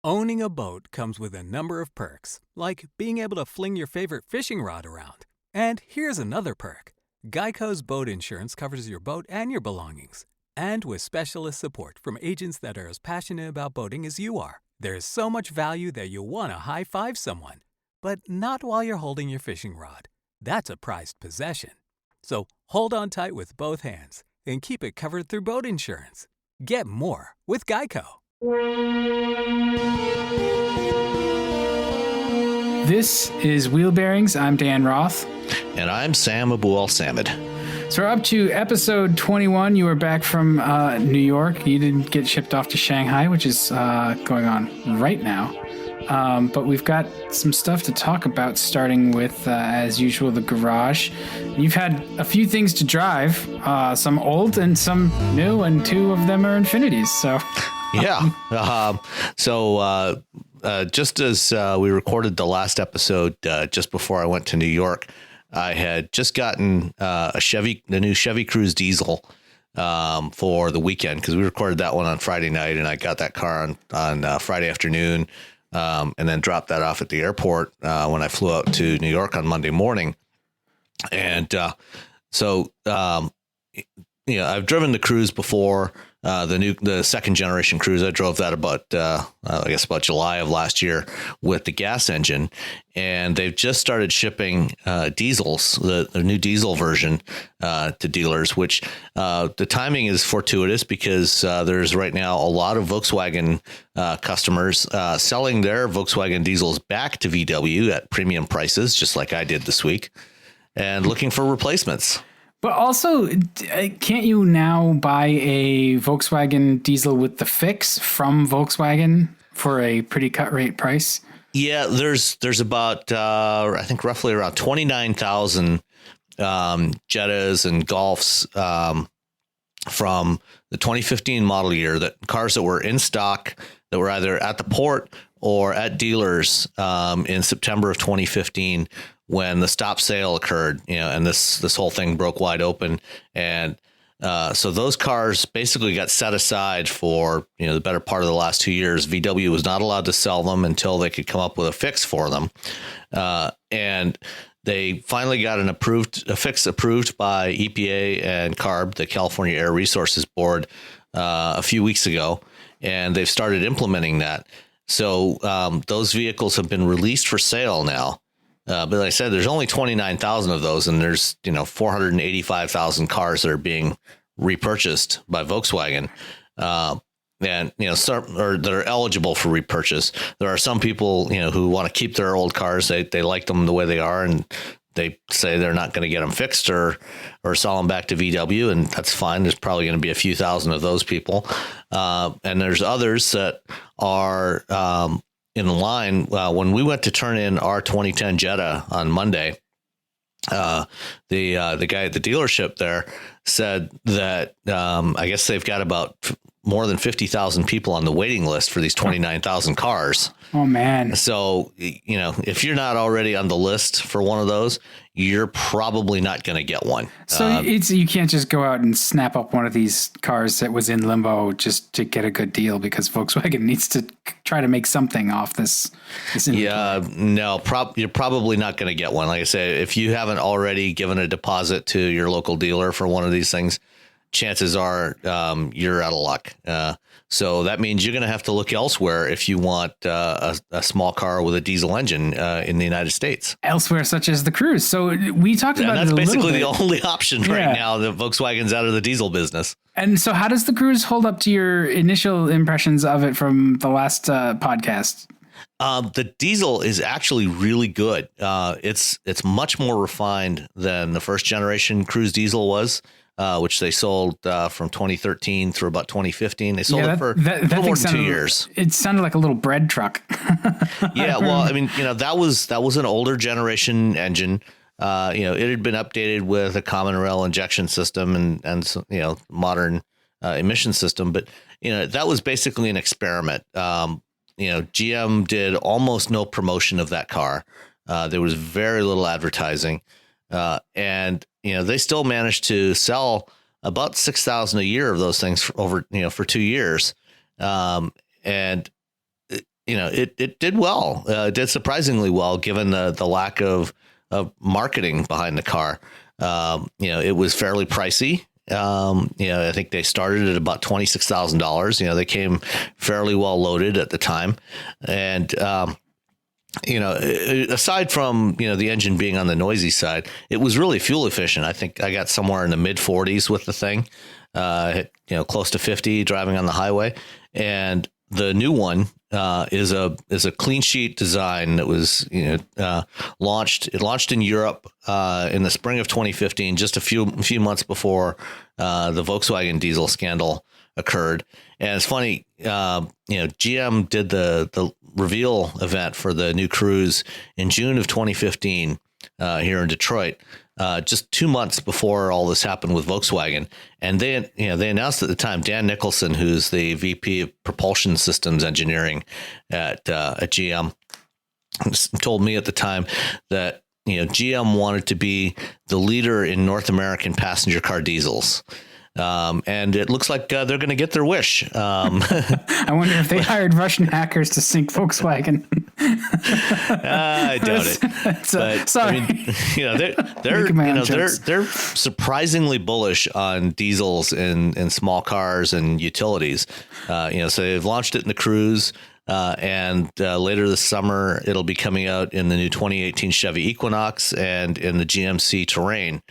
Owning a boat comes with a number of perks, like being able to fling your favorite fishing rod around. And here's another perk. Geico's boat insurance covers your boat and your belongings. And with specialist support from agents that are as passionate about boating as you are, there's so much value that you'll want to high-five someone. But not while you're holding your fishing rod. That's a prized possession. So hold on tight with both hands and keep it covered through boat insurance. Get more with Geico. This is Wheelbearings. I'm Dan Roth. And I'm Sam Abu-Al-Samad. So we're up to episode 21. You were back from New York. You didn't get shipped off to Shanghai, which is going on right now. But we've got some stuff to talk about, starting with, as usual, the garage. You've had a few things to drive, some old and some new, and two of them are Infinitis. So, yeah. Just as we recorded the last episode, just before I went to New York, I had just gotten the new Chevy Cruze diesel for the weekend, because we recorded that one on Friday night, and I got that car on Friday afternoon. And then dropped that off at the airport when I flew out to New York on Monday morning. And I've driven the Cruze before, the second generation Cruze. I drove that about July of last year with the gas engine, and they've just started shipping diesels, the new diesel version to dealers, which the timing is fortuitous because there's right now a lot of Volkswagen customers selling their Volkswagen diesels back to VW at premium prices, just like I did this week, and looking for replacements. but also, can't you now buy a Volkswagen diesel with the fix from Volkswagen for a pretty cut rate price? Yeah, there's about I think roughly around 29,000 Jettas and Golfs from the 2015 model year, that cars that were in stock, that were either at the port or at dealers in September of 2015 when the stop sale occurred, and this whole thing broke wide open. And so those cars basically got set aside for, the better part of the last 2 years. VW was not allowed to sell them until they could come up with a fix for them. And they finally got a fix approved by EPA and CARB, the California Air Resources Board, a few weeks ago, and they've started implementing that. So those vehicles have been released for sale now. But like I said, there's only 29,000 of those, and there's 485,000 cars that are being repurchased by Volkswagen, and that are eligible for repurchase. There are some people who want to keep their old cars. They like them the way they are, and they say they're not going to get them fixed or sell them back to VW, and that's fine. There's probably going to be a few thousand of those people, and there's others that are in line. When we went to turn in our 2010 Jetta on Monday, the guy at the dealership there said that I guess they've got about more than 50,000 people on the waiting list for these 29,000 cars. Oh, man. So, if you're not already on the list for one of those, you're probably not going to get one. So you can't just go out and snap up one of these cars that was in limbo just to get a good deal, because Volkswagen needs to try to make something off this Yeah, no, you're probably not going to get one. Like I said, if you haven't already given a deposit to your local dealer for one of these things, chances are you're out of luck. So that means you're going to have to look elsewhere if you want a small car with a diesel engine in the United States. Elsewhere, such as the Cruze. So we talked about it a little bit. That's basically the only option right now. The Volkswagen's out of the diesel business. And so how does the Cruze hold up to your initial impressions of it from the last podcast? The diesel is actually really good. It's much more refined than the first generation Cruze diesel was. Which they sold from 2013 through about 2015. They sold it for more than 2 years. It sounded like a little bread truck. Yeah, well, I mean, that was an older generation engine. It had been updated with a common rail injection system and modern emission system, but that was basically an experiment. GM did almost no promotion of that car. There was very little advertising, and they still managed to sell about 6,000 a year of those things for 2 years. And it did well. It did surprisingly well given the lack of marketing behind the car. It was fairly pricey. I think they started at about $26,000. They came fairly well loaded at the time. And, aside from, the engine being on the noisy side, it was really fuel efficient. I think I got somewhere in the mid 40s with the thing, hit, close to 50 driving on the highway. And the new one is a clean sheet design that was launched. It launched in Europe in the spring of 2015, just a few months before the Volkswagen diesel scandal occurred. And it's funny, GM did the reveal event for the new Cruze in June of 2015 here in Detroit. Just 2 months before all this happened with Volkswagen. And they announced at the time, Dan Nicholson, who's the VP of Propulsion Systems Engineering at GM, told me at the time that, GM wanted to be the leader in North American passenger car diesels. And it looks like they're going to get their wish. I wonder if they hired Russian hackers to sink Volkswagen. I doubt it. Sorry. They're surprisingly bullish on diesels in small cars and utilities. So they've launched it in the Cruze. And later this summer, it'll be coming out in the new 2018 Chevy Equinox and in the GMC Terrain.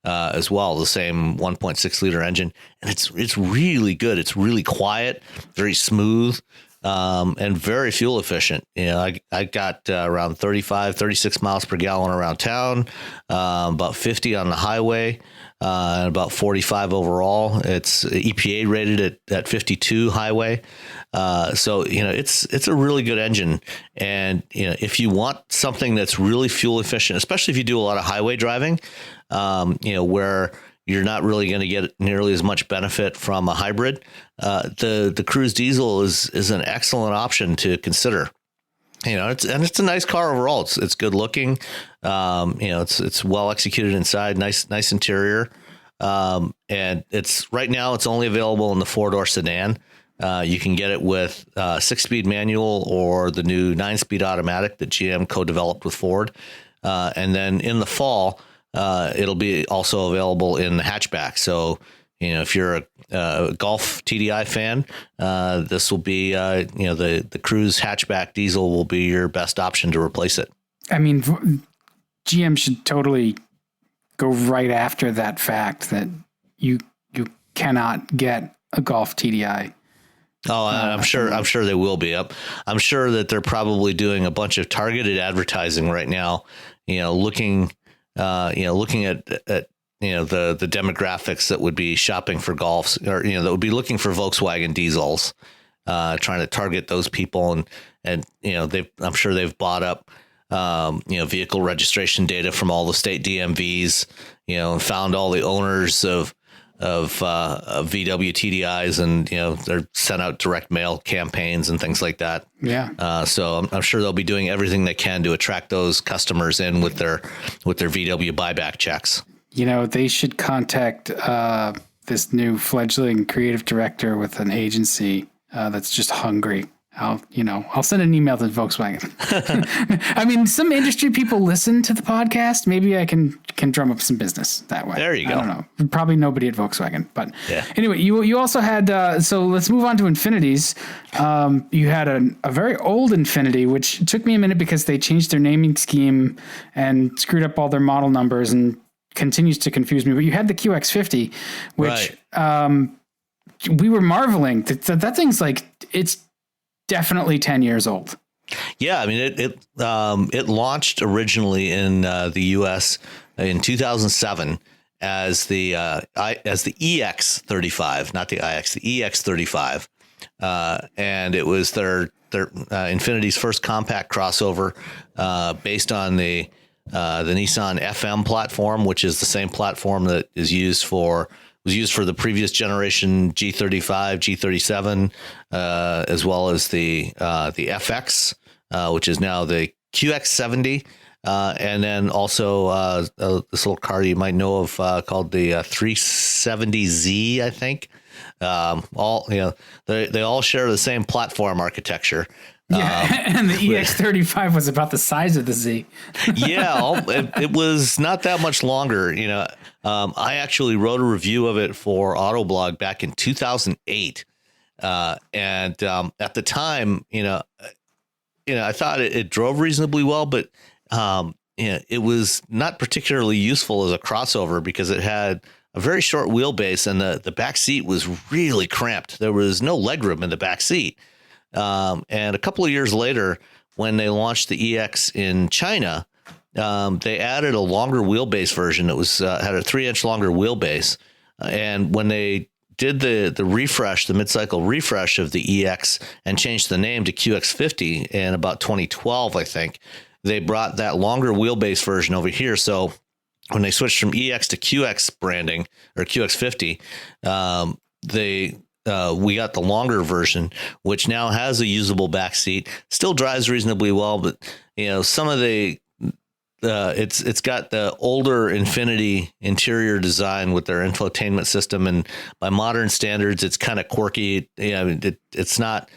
As well, the same 1.6 liter engine, and it's really good. It's really quiet, very smooth, and very fuel efficient. I got around 36 miles per gallon around town, about 50 on the highway, and about 45 overall. It's EPA rated at 52 highway. So it's a really good engine, and if you want something that's really fuel efficient, especially if you do a lot of highway driving, where you're not really going to get nearly as much benefit from a hybrid, the Cruze diesel is an excellent option to consider. It's a nice car overall. It's good looking. It's well executed inside, nice interior. And right now it's only available in the 4-door sedan. You can get it with 6-speed manual or the new 9-speed automatic that GM co-developed with Ford. And then in the fall, it'll be also available in the hatchback. So, if you're a Golf TDI fan, this will be, the Cruze hatchback diesel will be your best option to replace it. I mean, GM should totally go right after that fact that you cannot get a Golf TDI. Oh, I'm sure they will be up. I'm sure that they're probably doing a bunch of targeted advertising right now, looking at the demographics that would be shopping for Golfs, or that would be looking for Volkswagen diesels, trying to target those people, and I'm sure they've bought up vehicle registration data from all the state DMVs, and found all the owners of VW TDIs, and they're sent out direct mail campaigns and things like that. Yeah. So I'm sure they'll be doing everything they can to attract those customers in with their VW buyback checks. They should contact this new fledgling creative director with an agency that's just hungry. I'll send an email to Volkswagen. I mean, some industry people listen to the podcast. Maybe I can drum up some business that way. There you go. I don't know. Probably nobody at Volkswagen, but yeah. Anyway, you also had, so let's move on to Infinitis. You had a very old Infiniti, which took me a minute because they changed their naming scheme and screwed up all their model numbers and continues to confuse me. But you had the QX50, which we were marveling that thing's like, it's definitely 10 years old. Yeah, I mean it launched originally in the U.S. in 2007 as the EX35, not the iX, the EX35, and it was their Infiniti's first compact crossover, based on the Nissan FM platform, which is the same platform that was used for the previous generation G35, G37, as well as the FX, which is now the QX70, and then also this little car you might know of called the 370Z, I think. They all share the same platform architecture. Yeah, and the EX35 was about the size of the Z. Yeah, it was not that much longer. I actually wrote a review of it for Autoblog back in 2008, and at the time, I thought it drove reasonably well, but it was not particularly useful as a crossover because it had a very short wheelbase and the back seat was really cramped. There was no legroom in the back seat. And a couple of years later, when they launched the EX in China, they added a longer wheelbase version. It was had a 3-inch longer wheelbase. And when they did the refresh, the mid-cycle refresh of the EX and changed the name to QX50 in about 2012, I think, they brought that longer wheelbase version over here. So when they switched from EX to QX branding or QX50, we got the longer version, which now has a usable back seat, still drives reasonably well, but some of the it's got the older Infiniti interior design with their infotainment system, and by modern standards, it's kind of quirky. It's not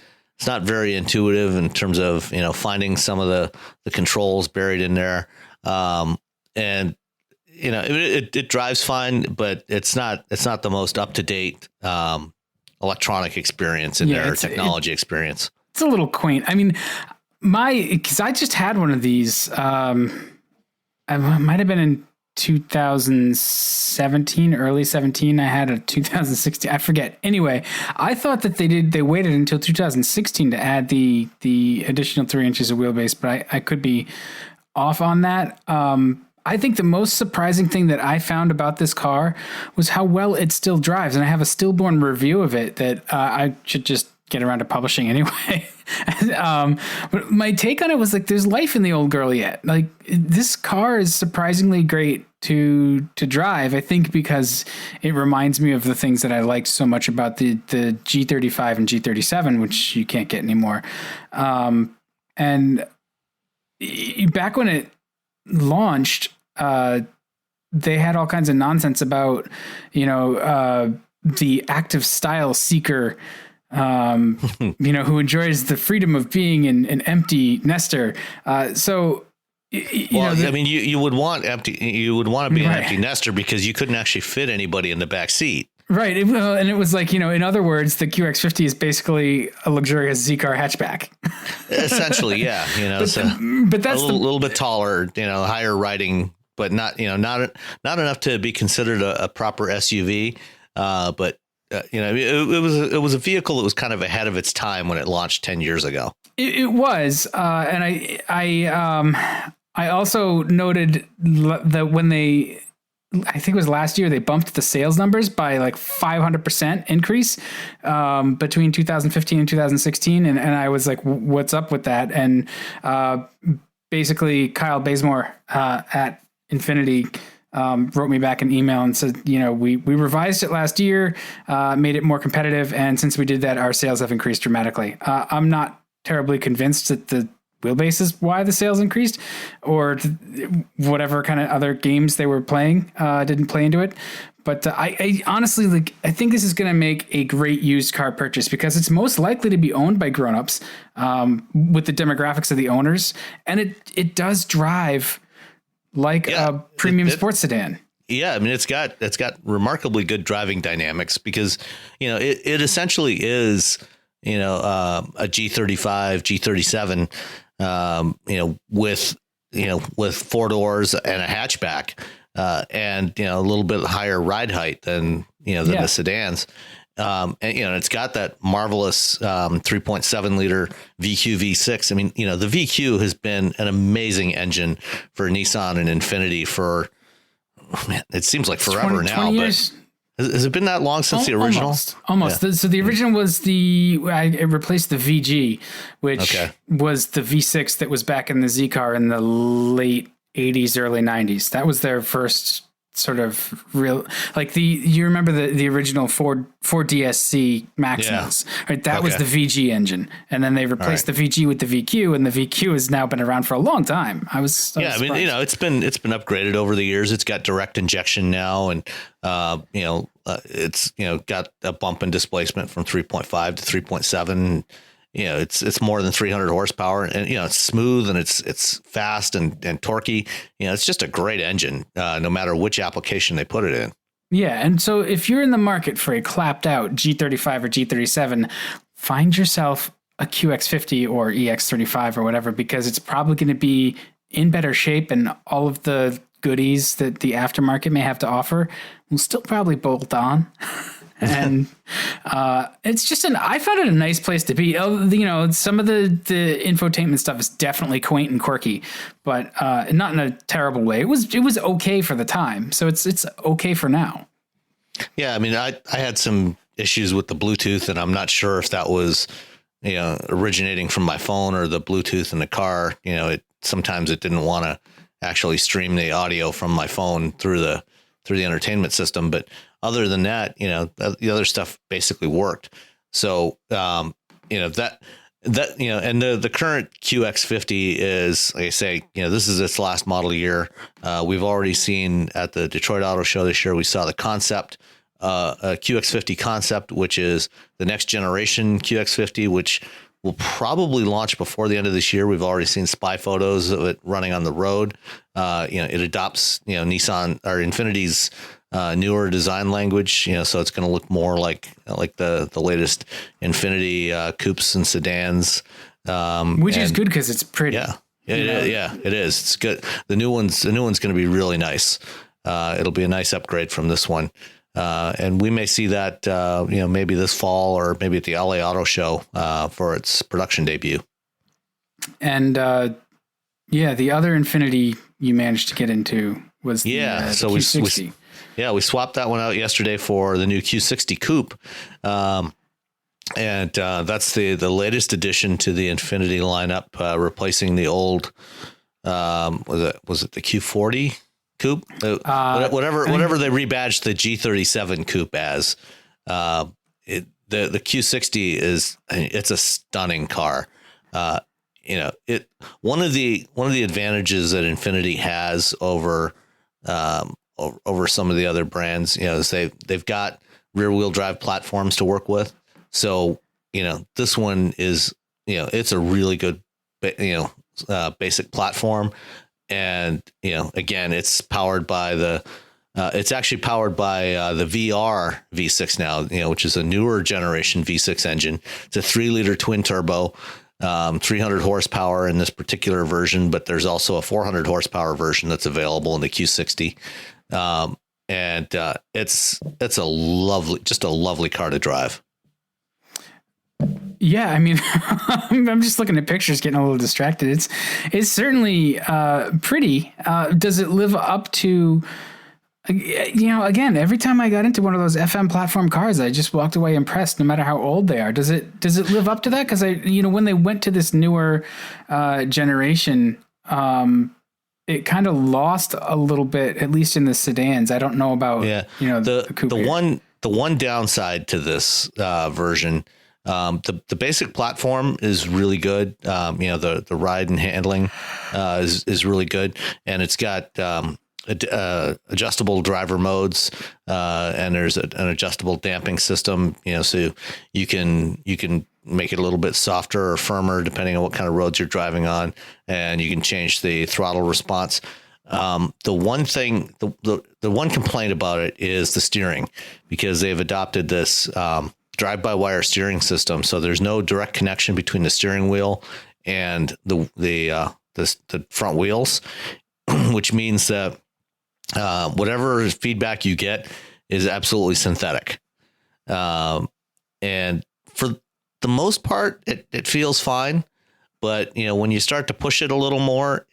very intuitive in terms of finding some of the controls buried in there, and it drives fine, but it's not the most up to date electronic experience in their technology experience. It's a little quaint. I mean, because I just had one of these. I might have been in 2017, early 17. I had a 2016. I forget. Anyway, I thought that they waited until 2016 to add the additional 3 inches of wheelbase, but I could be off on that. I think the most surprising thing that I found about this car was how well it still drives. And I have a stillborn review of it that I should just get around to publishing anyway. But my take on it was like, there's life in the old girl yet. Like, this car is surprisingly great to drive, I think, because it reminds me of the things that I liked so much about the G35 and G37, which you can't get anymore. And back when it launched, they had all kinds of nonsense about, the active style seeker, who enjoys the freedom of being an empty nester. You would want to be an empty nester because you couldn't actually fit anybody in the back seat. Right. And it was like, in other words, the QX50 is basically a luxurious Z-car hatchback. Essentially, yeah. But that's a little bit taller, higher riding, but not enough to be considered a proper SUV. It was a vehicle that was kind of ahead of its time when it launched 10 years ago. It was. And I also noted that when I think it was last year, they bumped the sales numbers by like 500% increase between 2015 and 2016. And I was like, what's up with that? And basically Kyle Bazemore at Infiniti wrote me back an email and said, we revised it last year, made it more competitive. And since we did that, our sales have increased dramatically. I'm not terribly convinced that the wheelbase is why the sales increased, or whatever kind of other games they were playing didn't play into it. But I honestly, I think this is going to make a great used car purchase because it's most likely to be owned by grownups with the demographics of the owners. And it does drive like a premium sports sedan. Yeah, I mean, it's got remarkably good driving dynamics because, it essentially is, a G35, G37, with 4 doors and a hatchback, and, a little bit higher ride height than the sedans. And it's got that marvelous 3.7 liter VQ V6. I mean, the VQ has been an amazing engine for Nissan and Infiniti for, it seems like forever 20 years. But has it been that long since the original? Almost. Yeah. So the original was it replaced the VG, which was the V6 that was back in the Z car in the late 80s, early 90s. That was their first sort of real, like you remember the original Ford DSC Maximus, right? That was the VG engine, and then they replaced the VG with the VQ, and the VQ has now been around for a long time. I mean, surprised. it's been upgraded over the years. It's got direct injection now, and it's got a bump in displacement from 3.5 to 3.7. it's more than 300 horsepower, and it's smooth and it's fast and torquey. It's just a great engine, no matter which application they put it in. Yeah, and so if you're in the market for a clapped out G35 or G37, find yourself a QX50 or EX35 or whatever, because it's probably going to be in better shape, and all of the goodies that the aftermarket may have to offer will still probably bolt on. And it's just I found it a nice place to be. Some of the infotainment stuff is definitely quaint and quirky, but not in a terrible way. It was okay for the time, so it's okay for now. Yeah, I mean, I had some issues with the Bluetooth, and I'm not sure if that was originating from my phone or the Bluetooth in the car. Sometimes it didn't want to actually stream the audio from my phone through the entertainment system, but other than that, the other stuff basically worked. So, and the current QX50 is, like I say, this is its last model year. We've already seen at the Detroit Auto Show this year, we saw the concept, a QX50 concept, which is the next generation QX50, which will probably launch before the end of this year. We've already seen spy photos of it running on the road. It adopts, Nissan or Infiniti's newer design language, so it's going to look more like the latest Infiniti coupes and sedans, which is good because it's pretty. Yeah, it is. It's good. The new one's going to be really nice. It'll be a nice upgrade from this one, and we may see that maybe this fall or maybe at the LA Auto Show for its production debut. And the other Infiniti you managed to get into was the Q60. We swapped that one out yesterday for the new Q60 coupe. And that's the latest addition to the Infiniti lineup, replacing the old, was it the Q40 coupe? Whatever they rebadged the G37 coupe as. The Q60 it's a stunning car. One of the advantages that Infiniti has over some of the other brands, is they've got rear wheel drive platforms to work with. So, this one is, it's a really good, basic platform. And, again, it's powered by it's actually powered by the VR V6 now, which is a newer generation V6 engine. It's a 3-liter twin turbo, 300 horsepower in this particular version, but there's also a 400 horsepower version that's available in the Q60. It's a lovely car to drive. Yeah, I mean, I'm just looking at pictures, getting a little distracted. It's certainly pretty. Does it live up to? Again, every time I got into one of those FM platform cars, I just walked away impressed, no matter how old they are. Does it live up to that? Because when they went to this newer generation, it kind of lost a little bit, at least in the sedans. I don't know about the coupe. The one downside to this version. The basic platform is really good. The ride and handling is really good, and it's got adjustable driver modes, and there's an adjustable damping system. So you can make it a little bit softer or firmer depending on what kind of roads you're driving on, and you can change the throttle response. The one complaint about it is the steering, because they've adopted this drive-by-wire steering system. So there's no direct connection between the steering wheel and the front wheels, which means that whatever feedback you get is absolutely synthetic. And for the most part, it feels fine. But, when you start to push it a little more,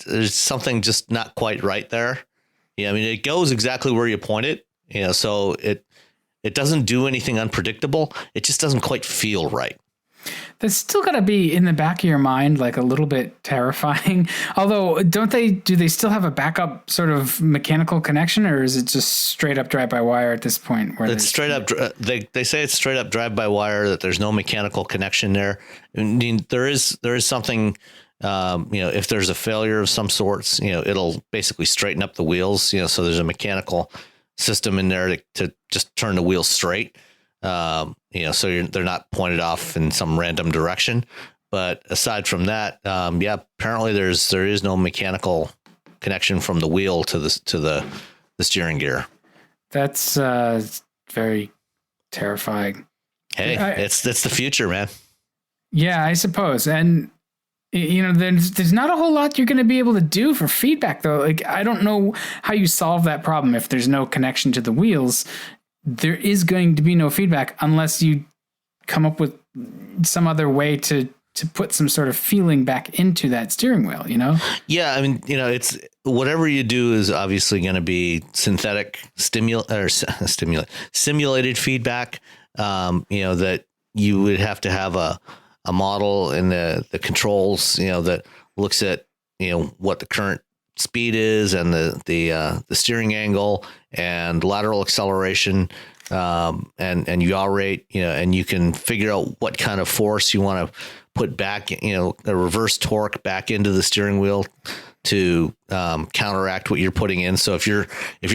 there's something just not quite right there. Yeah, I mean, it goes exactly where you point it, so it doesn't do anything unpredictable. It just doesn't quite feel right. That's still got to be in the back of your mind, like a little bit terrifying. Although, do they still have a backup sort of mechanical connection, or is it just straight up drive-by-wire at this point? It's straight up. They say it's straight up drive-by-wire, that there's no mechanical connection there. I mean, there is something, if there's a failure of some sorts, it'll basically straighten up the wheels, so there's a mechanical system in there to just turn the wheels straight. so they're not pointed off in some random direction. But aside from that, apparently there is no mechanical connection from the wheel to the steering gear. That's very terrifying. Hey, it's the future, man. Yeah, I suppose. And there's not a whole lot you're going to be able to do for feedback, though. Like, I don't know how you solve that problem if there's no connection to the wheels. There is going to be no feedback unless you come up with some other way to put some sort of feeling back into that steering wheel, Yeah, I mean, it's whatever you do is obviously going to be synthetic simulated feedback. That you would have to have a model in the controls, that looks at what the current speed is and the steering angle and lateral acceleration, and yaw rate, and you can figure out what kind of force you want to put back, a reverse torque back into the steering wheel to counteract what you're putting in. So if you're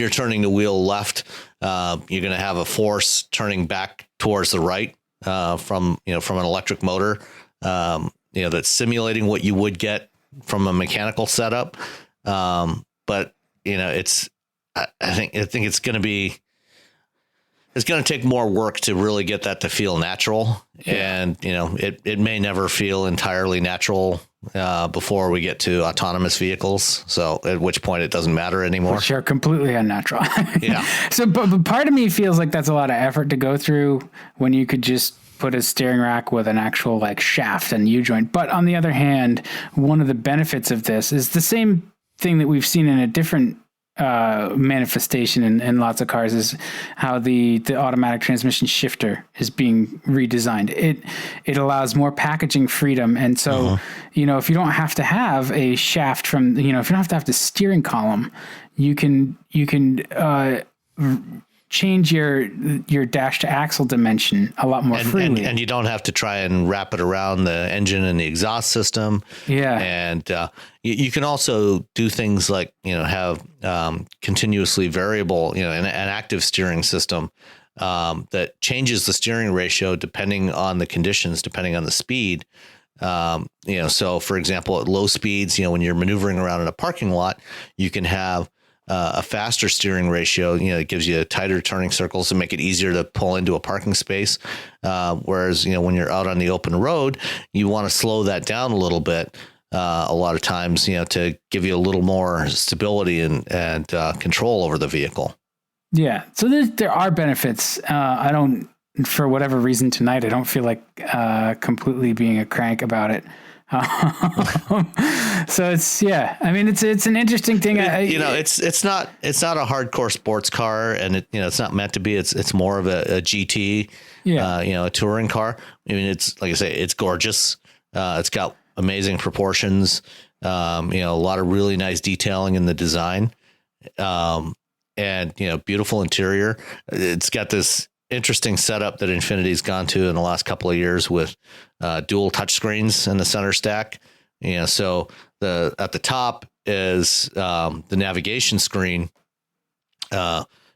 turning the wheel left, you're going to have a force turning back towards the right from an electric motor, that's simulating what you would get from a mechanical setup. But I think it's going to be. It's going to take more work to really get that to feel natural. Yeah. And, it may never feel entirely natural before we get to autonomous vehicles. So at which point it doesn't matter anymore. Which are completely unnatural. Yeah. So, but part of me feels like that's a lot of effort to go through when you could just put a steering rack with an actual shaft and U-joint. But on the other hand, one of the benefits of this is the same thing that we've seen in a different manifestation in lots of cars, is how the automatic transmission shifter is being redesigned. It allows more packaging freedom. And so, if you don't have to have a shaft from, if you don't have to have the steering column, you can change your dash to axle dimension a lot more freely. And you don't have to try and wrap it around the engine and the exhaust system. Yeah. And you can also do things like, have continuously variable, an active steering system that changes the steering ratio depending on the conditions, depending on the speed. So for example, at low speeds, when you're maneuvering around in a parking lot, you can have a faster steering ratio, it gives you tighter turning circles to make it easier to pull into a parking space. Whereas, when you're out on the open road, you want to slow that down a little bit. A lot of times, to give you a little more stability and control over the vehicle. Yeah. So there are benefits. For whatever reason tonight, I don't feel like completely being a crank about it. So it's an interesting thing. It's not a hardcore sports car, and it's not meant to be. It's more of a GT, a touring car. I mean, it's like I say, it's gorgeous. It's got amazing proportions. A lot of really nice detailing in the design, and beautiful interior. It's got this interesting setup that Infiniti's gone to in the last couple of years with dual touchscreens in the center stack. So at the top is the navigation screen,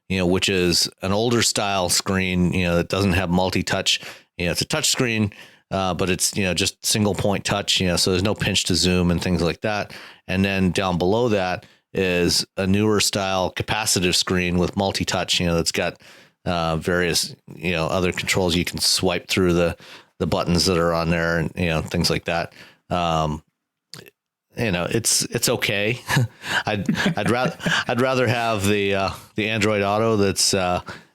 which is an older style screen, that doesn't have multi-touch. It's a touch screen, but it's just single point touch. So there's no pinch to zoom and things like that. And then down below that is a newer style capacitive screen with multi-touch. That's got various other controls. You can swipe through the buttons that are on there, and things like that. It's okay. I'd rather have the Android Auto that's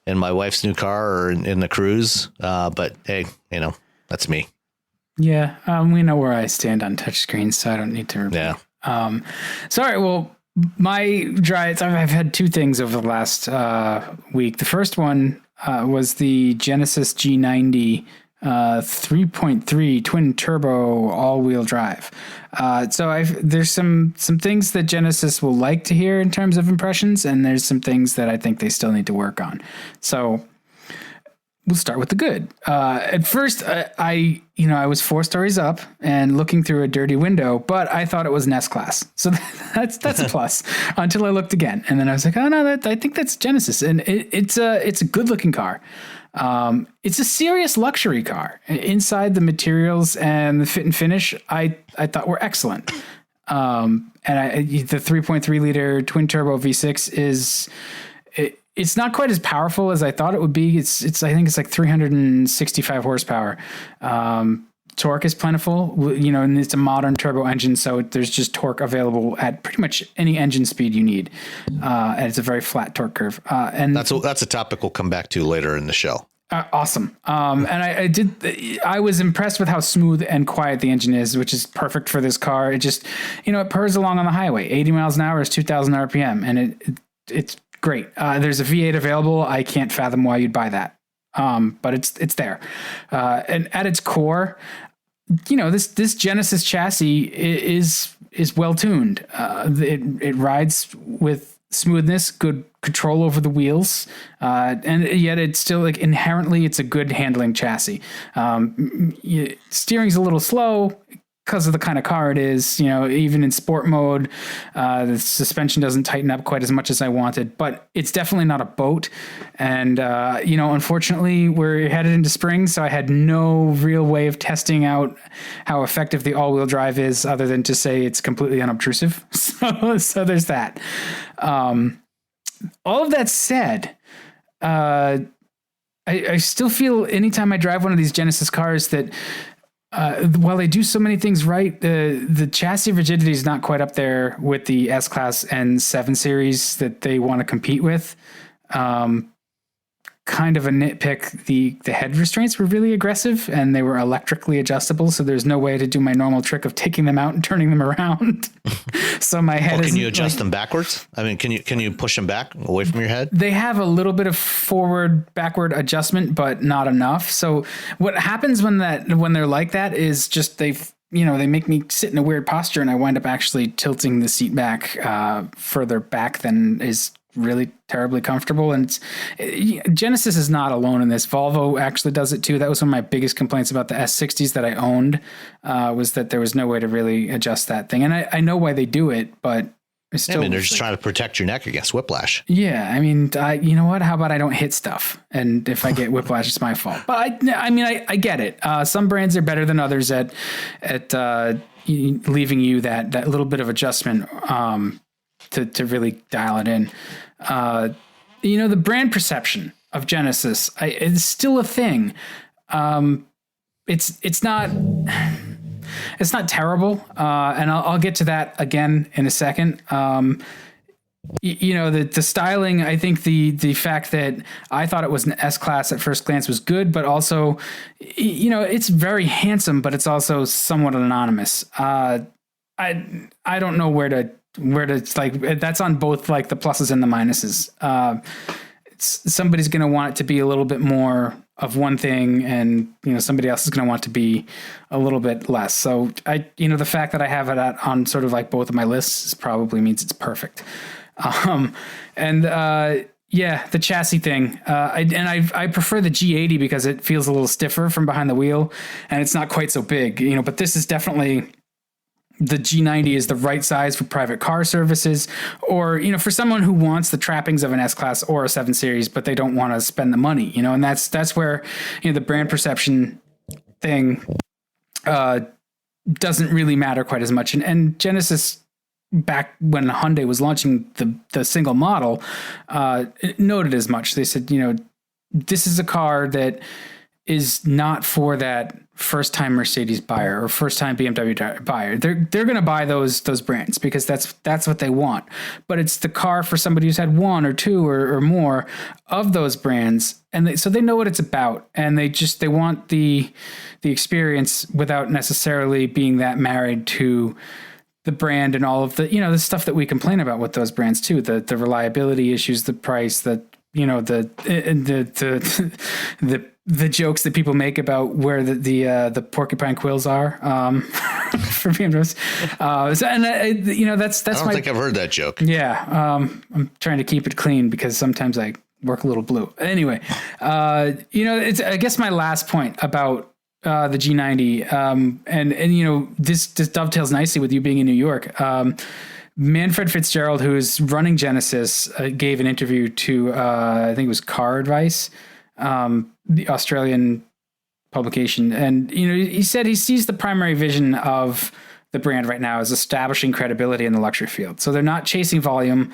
in my wife's new car or in the Cruze. But hey, that's me. Yeah, we know where I stand on touchscreens, so I don't need to. Yeah. Sorry. Well, my drives, I've had two things over the last week. The first one was the Genesis G90 3.3 twin turbo all-wheel drive. So there's some things that Genesis will like to hear in terms of impressions, and there's some things that I think they still need to work on. So we'll start with the good. At first, I was 4 stories up and looking through a dirty window, but I thought it was an S-Class. So that's a plus until I looked again. And then I was like, oh no, I think that's Genesis. And it's a good looking car. It's a serious luxury car. Inside, the materials and the fit and finish, I thought were excellent. The 3.3 liter twin turbo V6 it's not quite as powerful as I thought it would be. I think it's like 365 horsepower. Torque is plentiful, and it's a modern turbo engine. So there's just torque available at pretty much any engine speed you need. And it's a very flat torque curve. And that's a topic we'll come back to later in the show. Awesome. And I was impressed with how smooth and quiet the engine is, which is perfect for this car. It just, it purrs along on the highway. 80 miles an hour is 2,000 RPM, and it's great. There's a V8 available. I can't fathom why you'd buy that. But it's there. And at its core, this Genesis chassis is well tuned. It rides with smoothness, good control over the wheels, and yet it's still inherently it's a good handling chassis. Steering's a little slow because of the kind of car it is. Even in sport mode, the suspension doesn't tighten up quite as much as I wanted, but it's definitely not a boat. And unfortunately, we're headed into spring, so I had no real way of testing out how effective the all-wheel drive is, other than to say it's completely unobtrusive. So there's that. All of that said, I still feel anytime I drive one of these Genesis cars that while they do so many things right, the chassis rigidity is not quite up there with the S-Class and 7 Series that they want to compete with. Kind of a nitpick, the head restraints were really aggressive, and they were electrically adjustable, so there's no way to do my normal trick of taking them out and turning them around. So my head can you adjust them backwards? I mean, can you push them back away from your head? They have a little bit of forward backward adjustment, but not enough. So what happens when they're like that is just they make me sit in a weird posture, and I wind up actually tilting the seat back further back than is really terribly comfortable. And Genesis is not alone in this. Volvo actually does it too. That was one of my biggest complaints about the S60s that I owned, was that there was no way to really adjust that thing. And I know why they do it, but it's still, they're just trying to protect your neck against whiplash. Yeah. I mean, you know what? How about I don't hit stuff? And if I get whiplash, it's my fault. But I get it. Some brands are better than others at leaving you that little bit of adjustment, to really dial it in. The brand perception of Genesis is still a thing. It's not terrible. And I'll get to that again in a second. The styling, I think the fact that I thought it was an S-Class at first glance was good, but also, it's very handsome, but it's also somewhat anonymous. I don't know where to that's on both the pluses and the minuses. Somebody's going to want it to be a little bit more of one thing, and somebody else is going to want it to be a little bit less. So the fact that I have it on sort of both of my lists probably means it's perfect. The chassis thing. I prefer the G80 because it feels a little stiffer from behind the wheel, and it's not quite so big. But this is definitely. The G90 is the right size for private car services, or, for someone who wants the trappings of an S-Class or a 7 Series, but they don't want to spend the money, and that's where, the brand perception thing, doesn't really matter quite as much. And Genesis, back when Hyundai was launching the single model, noted as much. They said, this is a car that is not for that first-time Mercedes buyer or first-time BMW buyer. They're going to buy those brands because that's what they want. But it's the car for somebody who's had one or two or more of those brands, and so they know what it's about, and they want the experience without necessarily being that married to the brand and all of the the stuff that we complain about with those brands too, the reliability issues, the price, the jokes that people make about where the porcupine quills are for BMWs. That's I don't think I've heard that joke. Yeah, I'm trying to keep it clean because sometimes I work a little blue. Anyway, it's I guess my last point about the G90, and this dovetails nicely with you being in New York. Manfred Fitzgerald, who is running Genesis, gave an interview to I think it was Car Advice. the Australian publication. And, he said he sees the primary vision of the brand right now as establishing credibility in the luxury field. So they're not chasing volume,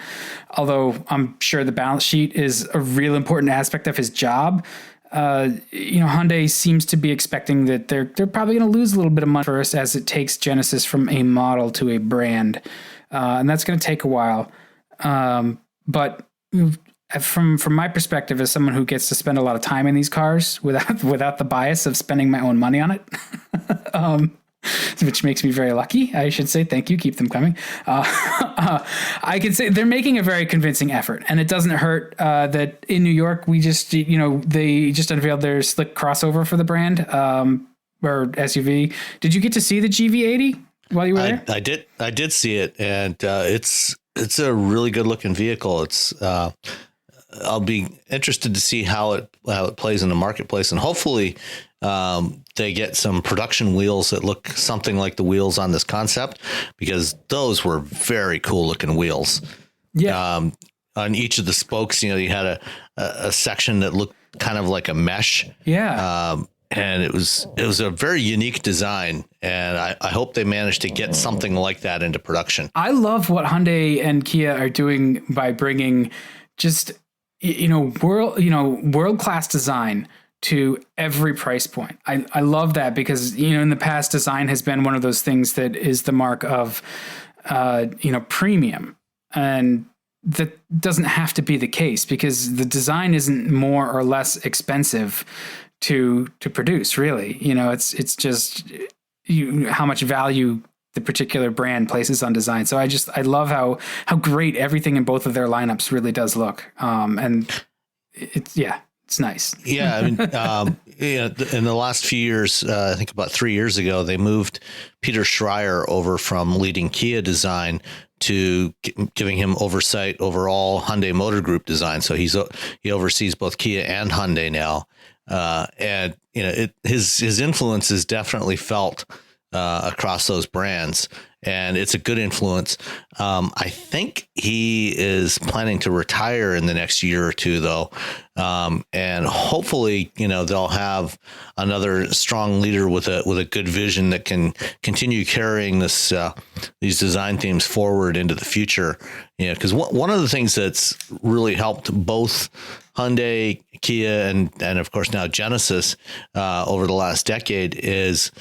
although I'm sure the balance sheet is a real important aspect of his job. Hyundai seems to be expecting that they're probably going to lose a little bit of money first as it takes Genesis from a model to a brand. And that's going to take a while. But from my perspective, as someone who gets to spend a lot of time in these cars without the bias of spending my own money on it, which makes me very lucky, I should say. Thank you. Keep them coming. I can say they're making a very convincing effort, and it doesn't hurt that in New York, they just unveiled their slick crossover for the brand, or SUV. Did you get to see the GV80 while you were there? I did see it, and it's a really good looking vehicle. I'll be interested to see how it plays in the marketplace, and hopefully they get some production wheels that look something like the wheels on this concept, because those were very cool looking wheels. Yeah. On each of the spokes, you had a section that looked kind of like a mesh. Yeah. And it was a very unique design, and I hope they manage to get something like that into production. I love what Hyundai and Kia are doing by bringing just world-class design to every price point. I love that because, in the past, design has been one of those things that is the mark of, premium. And that doesn't have to be the case, because the design isn't more or less expensive to produce, really. It's just how much value the particular brand places on design. So I love how great everything in both of their lineups really does look. And it's nice. Yeah. I mean, in the last few years, I think about 3 years ago, they moved Peter Schreier over from leading Kia design to giving him oversight over all Hyundai Motor Group design. So he oversees both Kia and Hyundai now. And his influence is definitely felt across those brands, and it's a good influence. I think he is planning to retire in the next year or two, though. And hopefully, they'll have another strong leader with a good vision that can continue carrying these design themes forward into the future. Because one of the things that's really helped both Hyundai, Kia, and of course now Genesis over the last decade is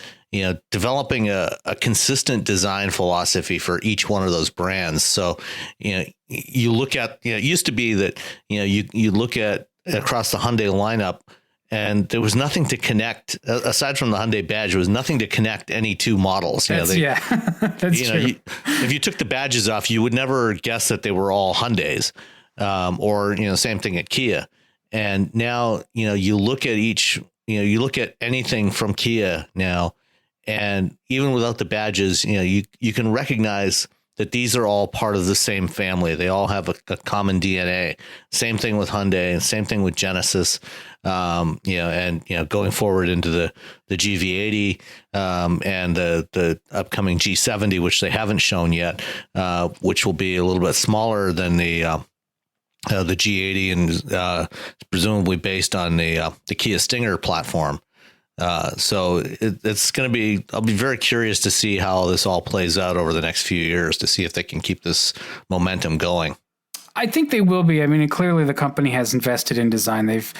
developing a consistent design philosophy for each one of those brands. So, you look at, it used to be that, you look at across the Hyundai lineup, and there was nothing to connect aside from the Hyundai badge. There was nothing to connect any two models. That's true. If you took the badges off, you would never guess that they were all Hyundais, or, same thing at Kia. And now, you look at you look at anything from Kia now, and even without the badges, you can recognize that these are all part of the same family. They all have a common DNA. Same thing with Hyundai, and same thing with Genesis. Going forward into the GV80 and the upcoming G70, which they haven't shown yet, which will be a little bit smaller than the G80 and presumably based on the Kia Stinger platform. So it's going to be, I'll be very curious to see how this all plays out over the next few years to see if they can keep this momentum going. I think they will be. I mean, clearly the company has invested in design. They've,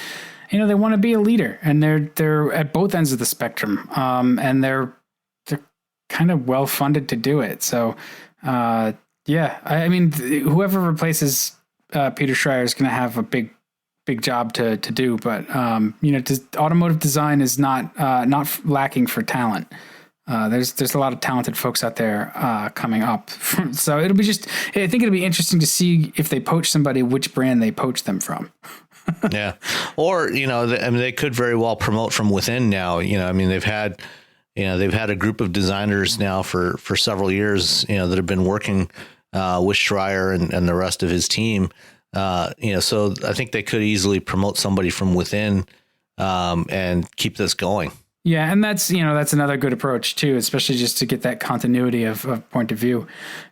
they want to be a leader, and they're at both ends of the spectrum. And they're kind of well funded to do it. So, I mean, whoever replaces Peter Schreier is going to have a big job to do, but automotive design is not lacking for talent. There's a lot of talented folks out there coming up. So I think it'll be interesting to see if they poach somebody, which brand they poach them from. Yeah. Or, they could very well promote from within now. They've had a group of designers now for several years, that have been working with Schreier and the rest of his team. So I think they could easily promote somebody from within and keep this going. Yeah, and that's another good approach too, especially just to get that continuity of point of view.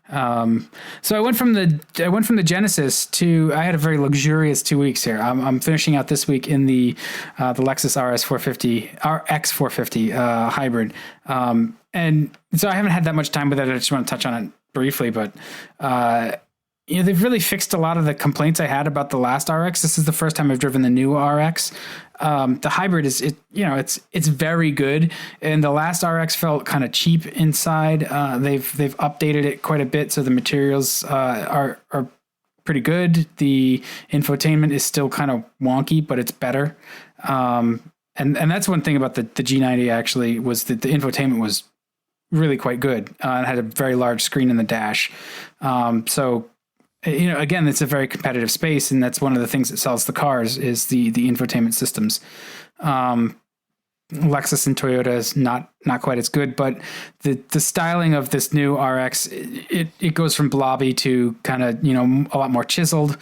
So I went from the Genesis to, I had a very luxurious 2 weeks here. I'm finishing out this week in the Lexus RX 450 hybrid, and so I haven't had that much time with it. I just want to touch on it briefly, but they've really fixed a lot of the complaints I had about the last RX. This is the first time I've driven the new RX. The hybrid it's very good, and the last RX felt kind of cheap inside. They've updated it quite a bit, so the materials are pretty good. The infotainment is still kind of wonky, but it's better. And that's one thing about the G90 actually, was that the infotainment was really quite good. It had a very large screen in the dash. So again, it's a very competitive space, and that's one of the things that sells the cars is the infotainment systems. Lexus and Toyota is not quite as good, but the styling of this new RX, it goes from blobby to kind of, a lot more chiseled.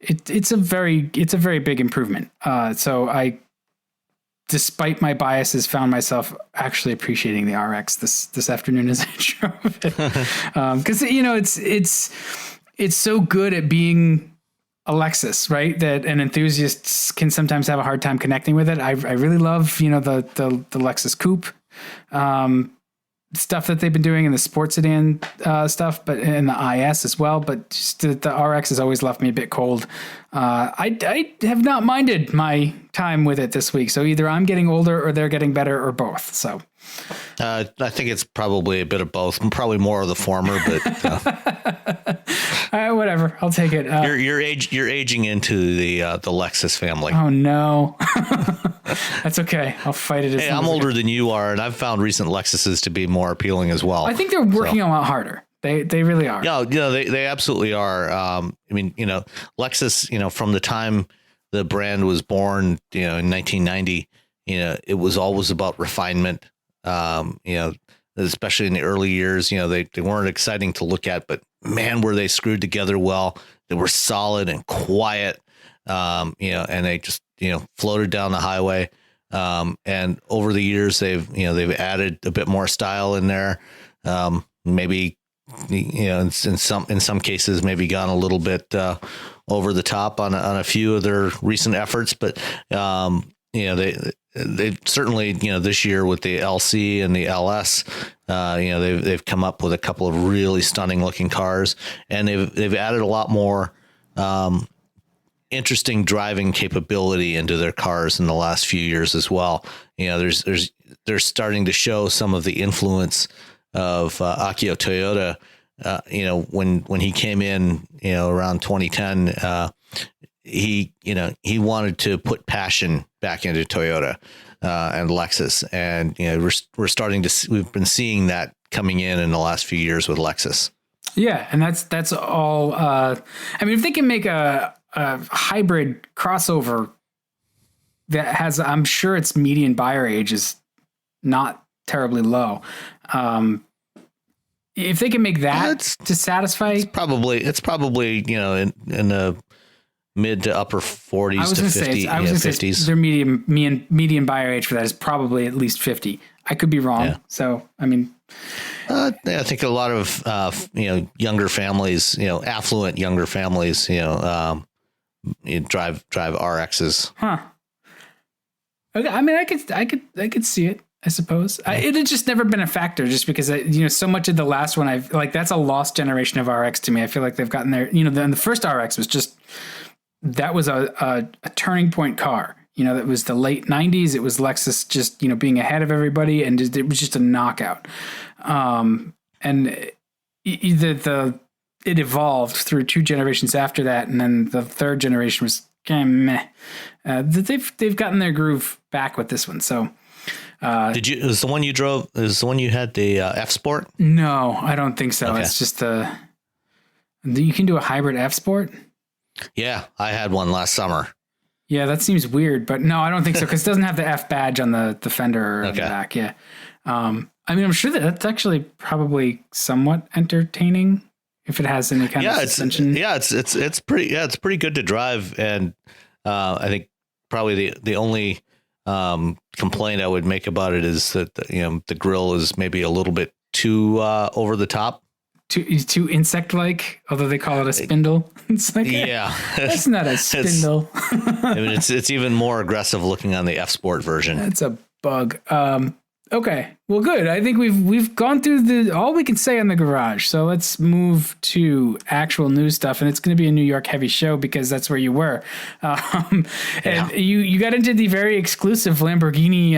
It's a very big improvement. So I, despite my biases, found myself actually appreciating the RX this afternoon as I drove it. 'Cause it's so good at being a Lexus, right? That an enthusiasts can sometimes have a hard time connecting with it. I really love, the Lexus Coupe stuff that they've been doing, in the sports sedan stuff, but in the IS as well. But just the RX has always left me a bit cold. I have not minded my time with it this week. So either I'm getting older or they're getting better, or both. So I think it's probably a bit of both. Probably more of the former, but whatever. I'll take it. You're aging into the Lexus family. Oh no, that's okay. I'll fight it. Hey, I'm older than you are, and I've found recent Lexuses to be more appealing as well. I think they're working a lot harder. They really are. Yeah, they absolutely are. Lexus, from the time the brand was born, in 1990, it was always about refinement. Especially in the early years, they weren't exciting to look at, but man, were they screwed together well. They were solid and quiet, and they just, floated down the highway. And over the years, they've added a bit more style in there. Maybe, in some cases, maybe gone a little bit over the top on a few of their recent efforts, but they've certainly, this year with the LC and the LS, they've come up with a couple of really stunning looking cars, and they've added a lot more interesting driving capability into their cars in the last few years as well. They're starting to show some of the influence of Akio Toyoda. When he came in, around 2010, he wanted to put passion back into Toyota and Lexus, and we're starting to we've been seeing that coming in the last few years with Lexus. Yeah, and that's all. If they can make a hybrid crossover that has, I'm sure its median buyer age is not terribly low. If they can make that to satisfy, it's probably in the mid to upper 40s to 50, 50s. Their median buyer age for that is probably at least 50. I could be wrong. Yeah. So, I think a lot of, younger families, affluent younger families, drive RXs. Huh. Okay. I could see it, I suppose. It had just never been a factor, just because, so much of the last one that's a lost generation of RX to me. I feel like they've gotten there, the first RX was just, that was a turning point car. That was the late 90s. It was Lexus just, being ahead of everybody, and it was just a knockout. And it evolved through two generations after that, and then the third generation was kind of meh. They've gotten their groove back with this one. So, is the one you drove? Is the one you had the F Sport? No, I don't think so. Okay. It's just you can do a hybrid F Sport. Yeah, I had one last summer. Yeah, that seems weird, but no, I don't think so, because it doesn't have the F badge on the fender or the back. Yeah. I'm sure that's actually probably somewhat entertaining if it has any kind of suspension. It's pretty good to drive, and I think probably the only complaint I would make about it is that the grill is maybe a little bit too over the top. Too insect-like, although they call it a spindle. It's like, yeah, that's not a spindle. I mean, it's even more aggressive looking on the F Sport version. That's a bug. Okay, well, good. I think we've gone through all we can say on the garage. So let's move to actual news stuff, and it's going to be a New York heavy show because that's where you were. And you got into the very exclusive Lamborghini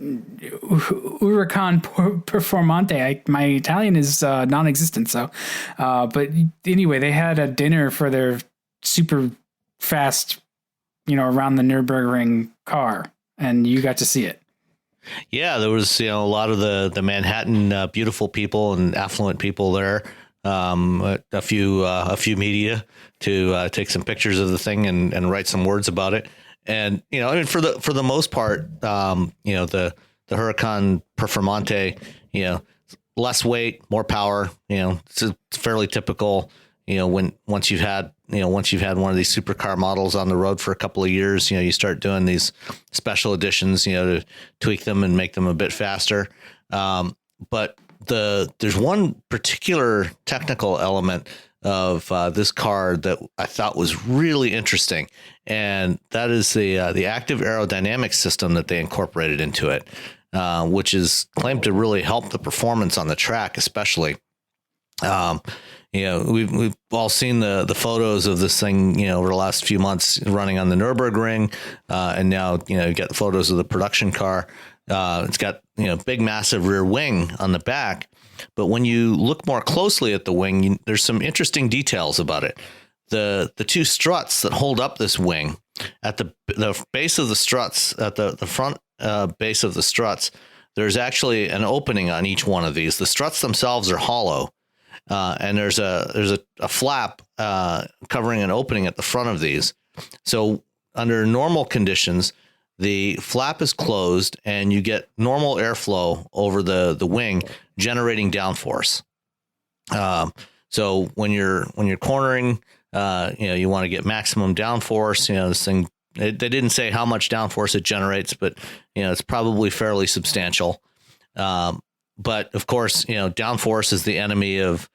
Huracan Performante. My Italian is non-existent, so but anyway, they had a dinner for their super fast, around the Nürburgring car, and you got to see it. Yeah, there was a lot of the Manhattan beautiful people and affluent people there. A few media to take some pictures of the thing and write some words about it. And I mean, for the most part, the Huracan Performante, less weight, more power. It's fairly typical. Once you've had one of these supercar models on the road for a couple of years, you start doing these special editions, to tweak them and make them a bit faster. But there's one particular technical element of this car that I thought was really interesting, and that is the active aerodynamic system that they incorporated into it, which is claimed to really help the performance on the track, especially. We've all seen the photos of this thing, over the last few months running on the Nürburgring, and now you get the photos of the production car. It's got big massive rear wing on the back, but when you look more closely at the wing, there's some interesting details about it. The two struts that hold up this wing at the base of the struts, at the front base of the struts, there's actually an opening on each one of these. The struts themselves are hollow. And there's a flap covering an opening at the front of these. So under normal conditions, the flap is closed and you get normal airflow over the wing, generating downforce. So when you're cornering, you want to get maximum downforce. This thing, they didn't say how much downforce it generates, but it's probably fairly substantial. But of course, downforce is the enemy of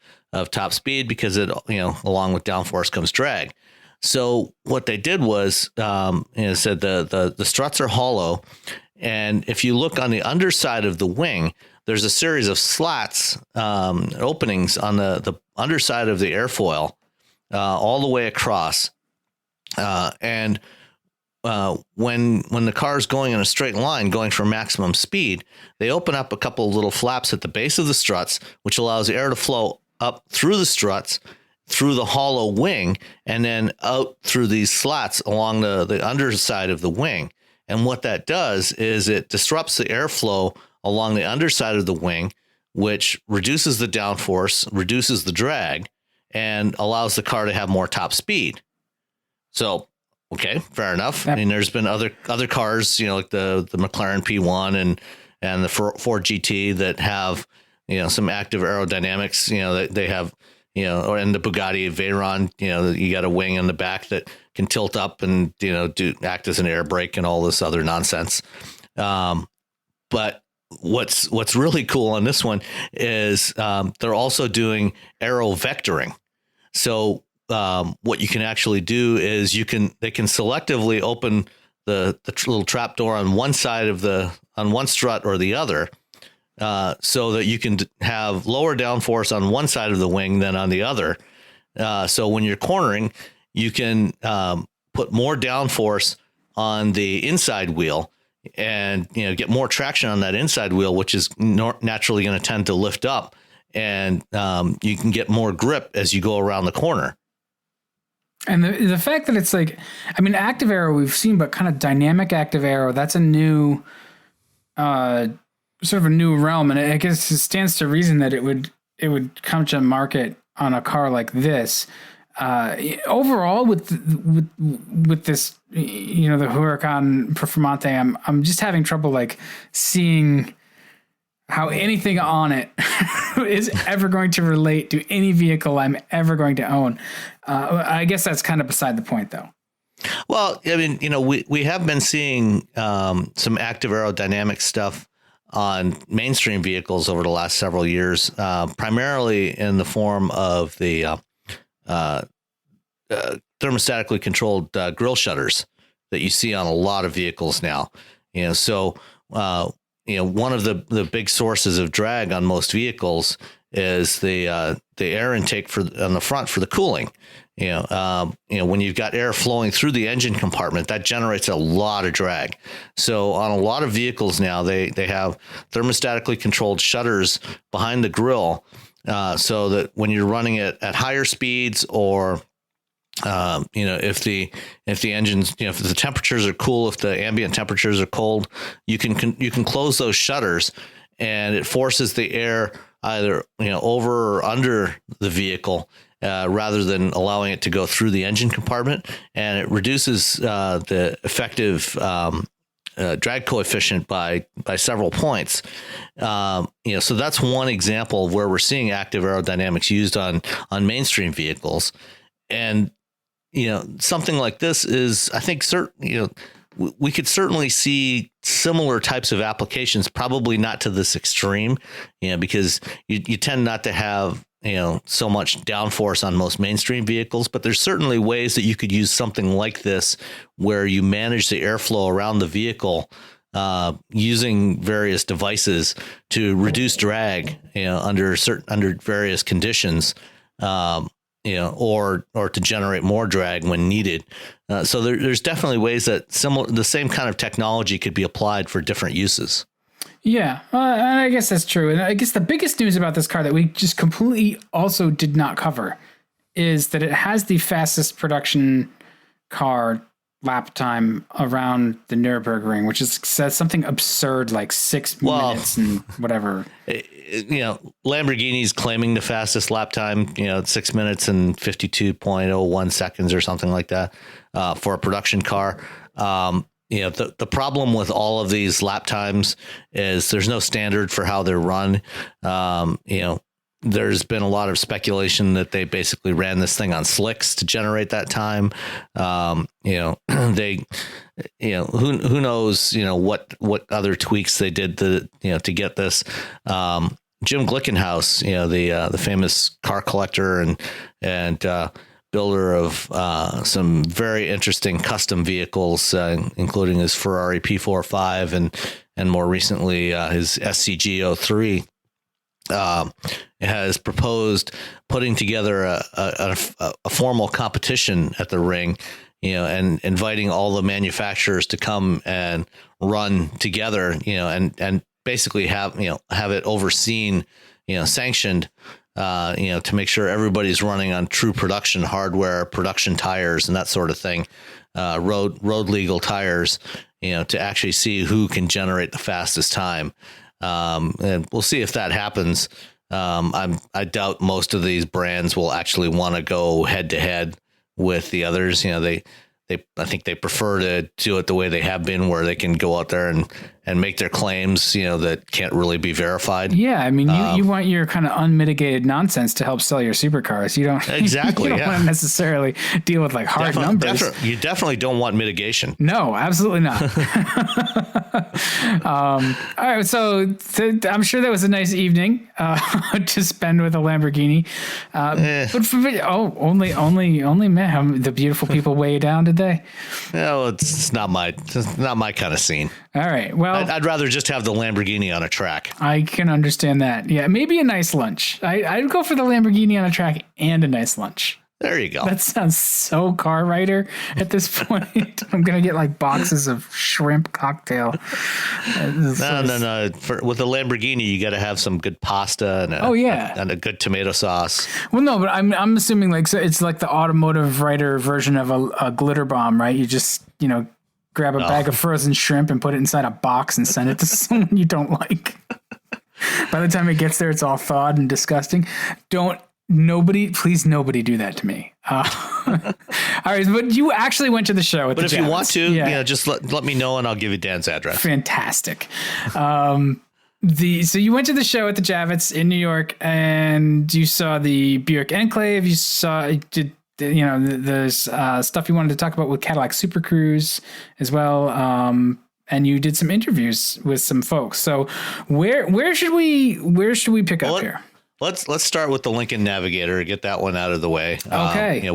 top speed because it, along with downforce comes drag. So what they did was, said the struts are hollow, and if you look on the underside of the wing, there's a series of slats, openings on the underside of the airfoil, all the way across, and when the car is going in a straight line, going for maximum speed, they open up a couple of little flaps at the base of the struts, which allows air to flow up through the struts, through the hollow wing, and then out through these slats along the underside of the wing. And what that does is it disrupts the airflow along the underside of the wing, which reduces the downforce, reduces the drag, and allows the car to have more top speed. So, okay, fair enough. I mean, there's been other cars, like the McLaren P1 and the Ford GT that have, some active aerodynamics, they have, and the Bugatti Veyron, you got a wing on the back that can tilt up and, act as an air brake and all this other nonsense. But what's really cool on this one is they're also doing aero-vectoring. So what you can actually do is they can selectively open the little trap door on one side on one strut or the other, so that you can have lower downforce on one side of the wing than on the other. So when you're cornering, you can put more downforce on the inside wheel and get more traction on that inside wheel, which is naturally going to tend to lift up, and you can get more grip as you go around the corner. And the fact that it's like, I mean, active aero we've seen, but kind of dynamic active aero, that's a new, sort of a new realm. And I guess it stands to reason that it would come to market on a car like this. Overall, with this, the Huracan Performante, I'm just having trouble like seeing how anything on it is ever going to relate to any vehicle I'm ever going to own. I guess that's kind of beside the point, though. Well, I mean, we have been seeing some active aerodynamic stuff on mainstream vehicles over the last several years, primarily in the form of the thermostatically controlled grille shutters that you see on a lot of vehicles now. So one of the big sources of drag on most vehicles is the air intake on the front for the cooling. When you've got air flowing through the engine compartment, that generates a lot of drag. So on a lot of vehicles now, they have thermostatically controlled shutters behind the grille, so that when you're running it at higher speeds, or if the engines, if the temperatures are cool, if the ambient temperatures are cold, you can close those shutters, and it forces the air either over or under the vehicle, rather than allowing it to go through the engine compartment, and it reduces the effective drag coefficient by several points. So that's one example of where we're seeing active aerodynamics used on mainstream vehicles, and something like this is, I think, we could certainly see similar types of applications, probably not to this extreme, because you tend not to have so much downforce on most mainstream vehicles, but there's certainly ways that you could use something like this where you manage the airflow around the vehicle using various devices to reduce drag under various conditions, or to generate more drag when needed. So there's definitely ways that the same kind of technology could be applied for different uses. Yeah, and I guess that's true. And I guess the biggest news about this car that we just completely also did not cover is that it has the fastest production car lap time around the Nürburgring, which says something absurd like 6 minutes and whatever. Lamborghini's claiming the fastest lap time, 6 minutes and 52.01 seconds or something like that, for a production car. The problem with all of these lap times is there's no standard for how they're run. There's been a lot of speculation that they basically ran this thing on slicks to generate that time. Who knows, what other tweaks they did to get this. Jim Glickenhaus, the famous car collector and builder of some very interesting custom vehicles, including his Ferrari P45 and more recently his SCG03. Has proposed putting together a formal competition at the ring, and inviting all the manufacturers to come and run together, and basically have it overseen, sanctioned, to make sure everybody's running on true production hardware, production tires, and that sort of thing, road legal tires, to actually see who can generate the fastest time. And we'll see if that happens. I doubt most of these brands will actually want to go head to head with the others. I think they prefer to do it the way they have been, where they can go out there and make their claims, that can't really be verified. Yeah, I mean, you want your kind of unmitigated nonsense to help sell your supercars. You don't exactly. You don't want to necessarily deal with like hard numbers. You definitely don't want mitigation. No, absolutely not. All right, so I'm sure that was a nice evening to spend with a Lamborghini. But only man, the beautiful people way down today. No, it's not my kind of scene. All right. Well, I'd rather just have the Lamborghini on a track. I can understand that. Yeah, maybe a nice lunch. I'd go for the Lamborghini on a track and a nice lunch. There you go. That sounds so car writer at this point. I'm going to get like boxes of shrimp cocktail. No. With a Lamborghini, you got to have some good pasta and a good tomato sauce. Well, no, but I'm assuming like, so it's like the automotive writer version of a glitter bomb, right? You just, grab a bag of frozen shrimp and put it inside a box and send it to someone you don't like. By the time it gets there, it's all thawed and disgusting. Please nobody do that to me. All right, but you actually went to the show. But if you want to, just let me know and I'll give you Dan's address. Fantastic. So you went to the show at the Javits in New York and you saw the Buick Enclave. there's stuff you wanted to talk about with Cadillac Super Cruise as well. And you did some interviews with some folks. So where should we pick up here? Let's start with the Lincoln Navigator, get that one out of the way. Okay.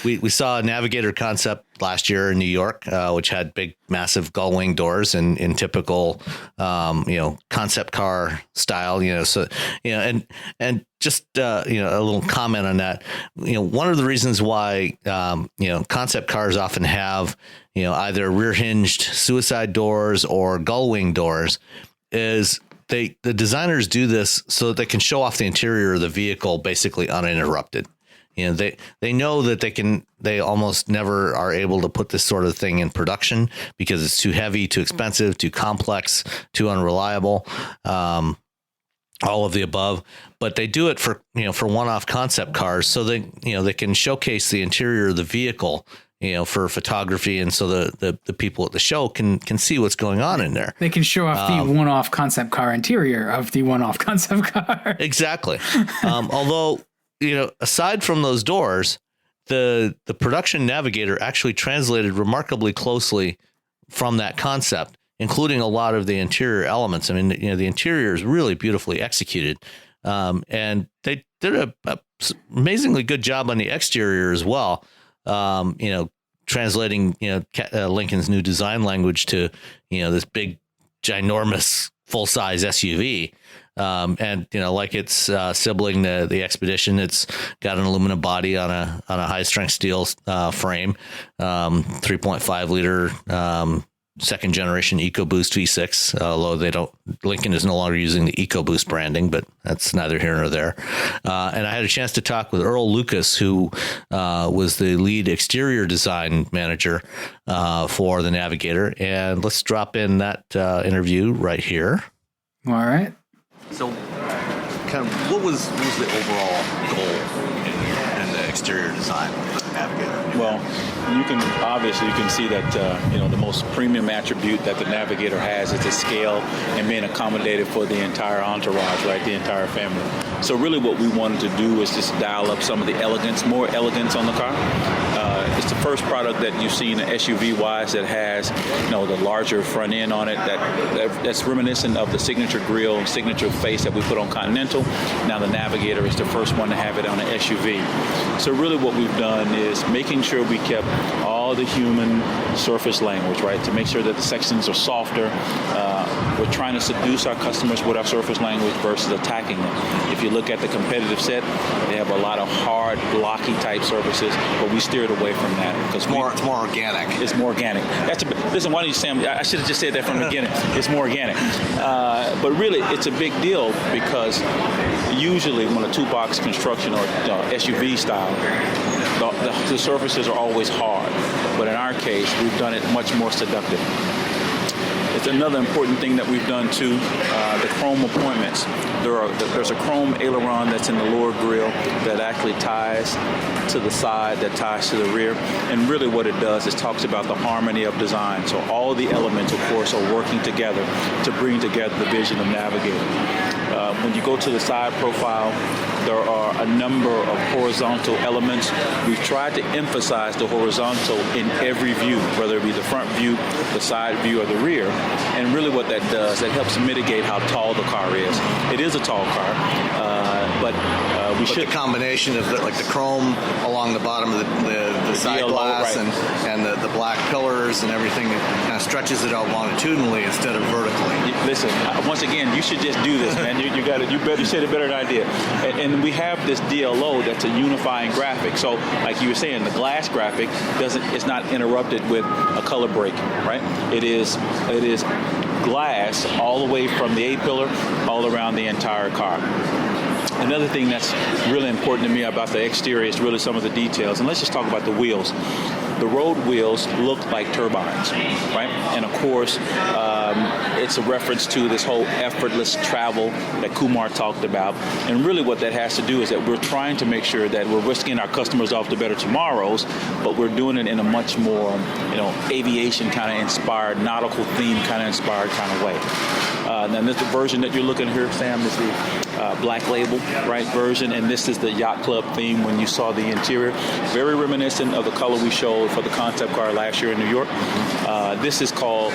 We saw a Navigator concept last year in New York, which had big, massive gull-wing doors in typical, concept car style. So and just a little comment on that. One of the reasons why concept cars often have either rear-hinged suicide doors or gull-wing doors is the designers do this so that they can show off the interior of the vehicle basically uninterrupted. They know that they almost never are able to put this sort of thing in production because it's too heavy, too expensive, too complex, too unreliable, all of the above. But they do it for one-off concept cars so they can showcase the interior of the vehicle for photography. And so the people at the show can see what's going on in there. They can show off the one-off concept car interior of the one-off concept car. Exactly. Although, aside from those doors, the production Navigator actually translated remarkably closely from that concept, including a lot of the interior elements. I mean, the interior is really beautifully executed. And they did a amazingly good job on the exterior as well. Translating, Lincoln's new design language to, this big, ginormous, full-size SUV. And like its sibling, the Expedition, it's got an aluminum body on a high-strength steel frame, 3.5 liter second generation EcoBoost V6, although Lincoln is no longer using the EcoBoost branding, but that's neither here nor there. And I had a chance to talk with Earl Lucas, who was the lead exterior design manager for the Navigator. And let's drop in that interview right here. All right. So kind of what was the overall goal in the exterior design of the Navigator? Well, you can see that the most premium attribute that the Navigator has is its scale and being accommodated for the entire entourage, right, the entire family. So really what we wanted to do is just dial up some of the more elegance on the car. It's the first product that you've seen SUV-wise that has, the larger front end on it that's reminiscent of the signature grille and signature face that we put on Continental. Now the Navigator is the first one to have it on an SUV. So really what we've done is making sure we kept all the human surface language, right, to make sure that the sections are softer. We're trying to seduce our customers with our surface language versus attacking them. If you look at the competitive set, they have a lot of hard, blocky type surfaces, but we steered away from that because it's more organic. It's more organic. Listen, why don't you say? I should have just said that from the beginning. It's more organic, but really, it's a big deal because usually when a two-box construction or SUV style, the surfaces are always hard. But in our case, we've done it much more seductive. It's another important thing that we've done too, the chrome appointments. There's a chrome aileron that's in the lower grille that actually ties to the side, that ties to the rear. And really what it does is talks about the harmony of design. So all the elements, of course, are working together to bring together the vision of Navigator. When you go to the side profile, there are a number of horizontal elements. We've tried to emphasize the horizontal in every view, whether it be the front view, the side view, or the rear. And really what that does, that helps mitigate how tall the car is. It is a tall car, but the combination of the chrome along the bottom of the side yellow, glass, right, and the black pillars and everything that kind of stretches it out longitudinally instead of vertically. Listen, once again, you should just do this, man. You got it. You said it better than I did. And we have this DLO that's a unifying graphic. So, like you were saying, the glass graphic it's not interrupted with a color break, right? It is glass all the way from the A-pillar all around the entire car. Another thing that's really important to me about the exterior is really some of the details. And let's just talk about the wheels. The road wheels look like turbines, right? And of course, it's a reference to this whole effortless travel that Kumar talked about. And really what that has to do is that we're trying to make sure that we're whisking our customers off to better tomorrows, but we're doing it in a much more, aviation kind of inspired, nautical theme kind of inspired kind of way. Then this version that you're looking here, Sam, is the black label, right, version, and this is the yacht club theme when you saw the interior. Very reminiscent of the color we showed for the concept car last year in New York. This is called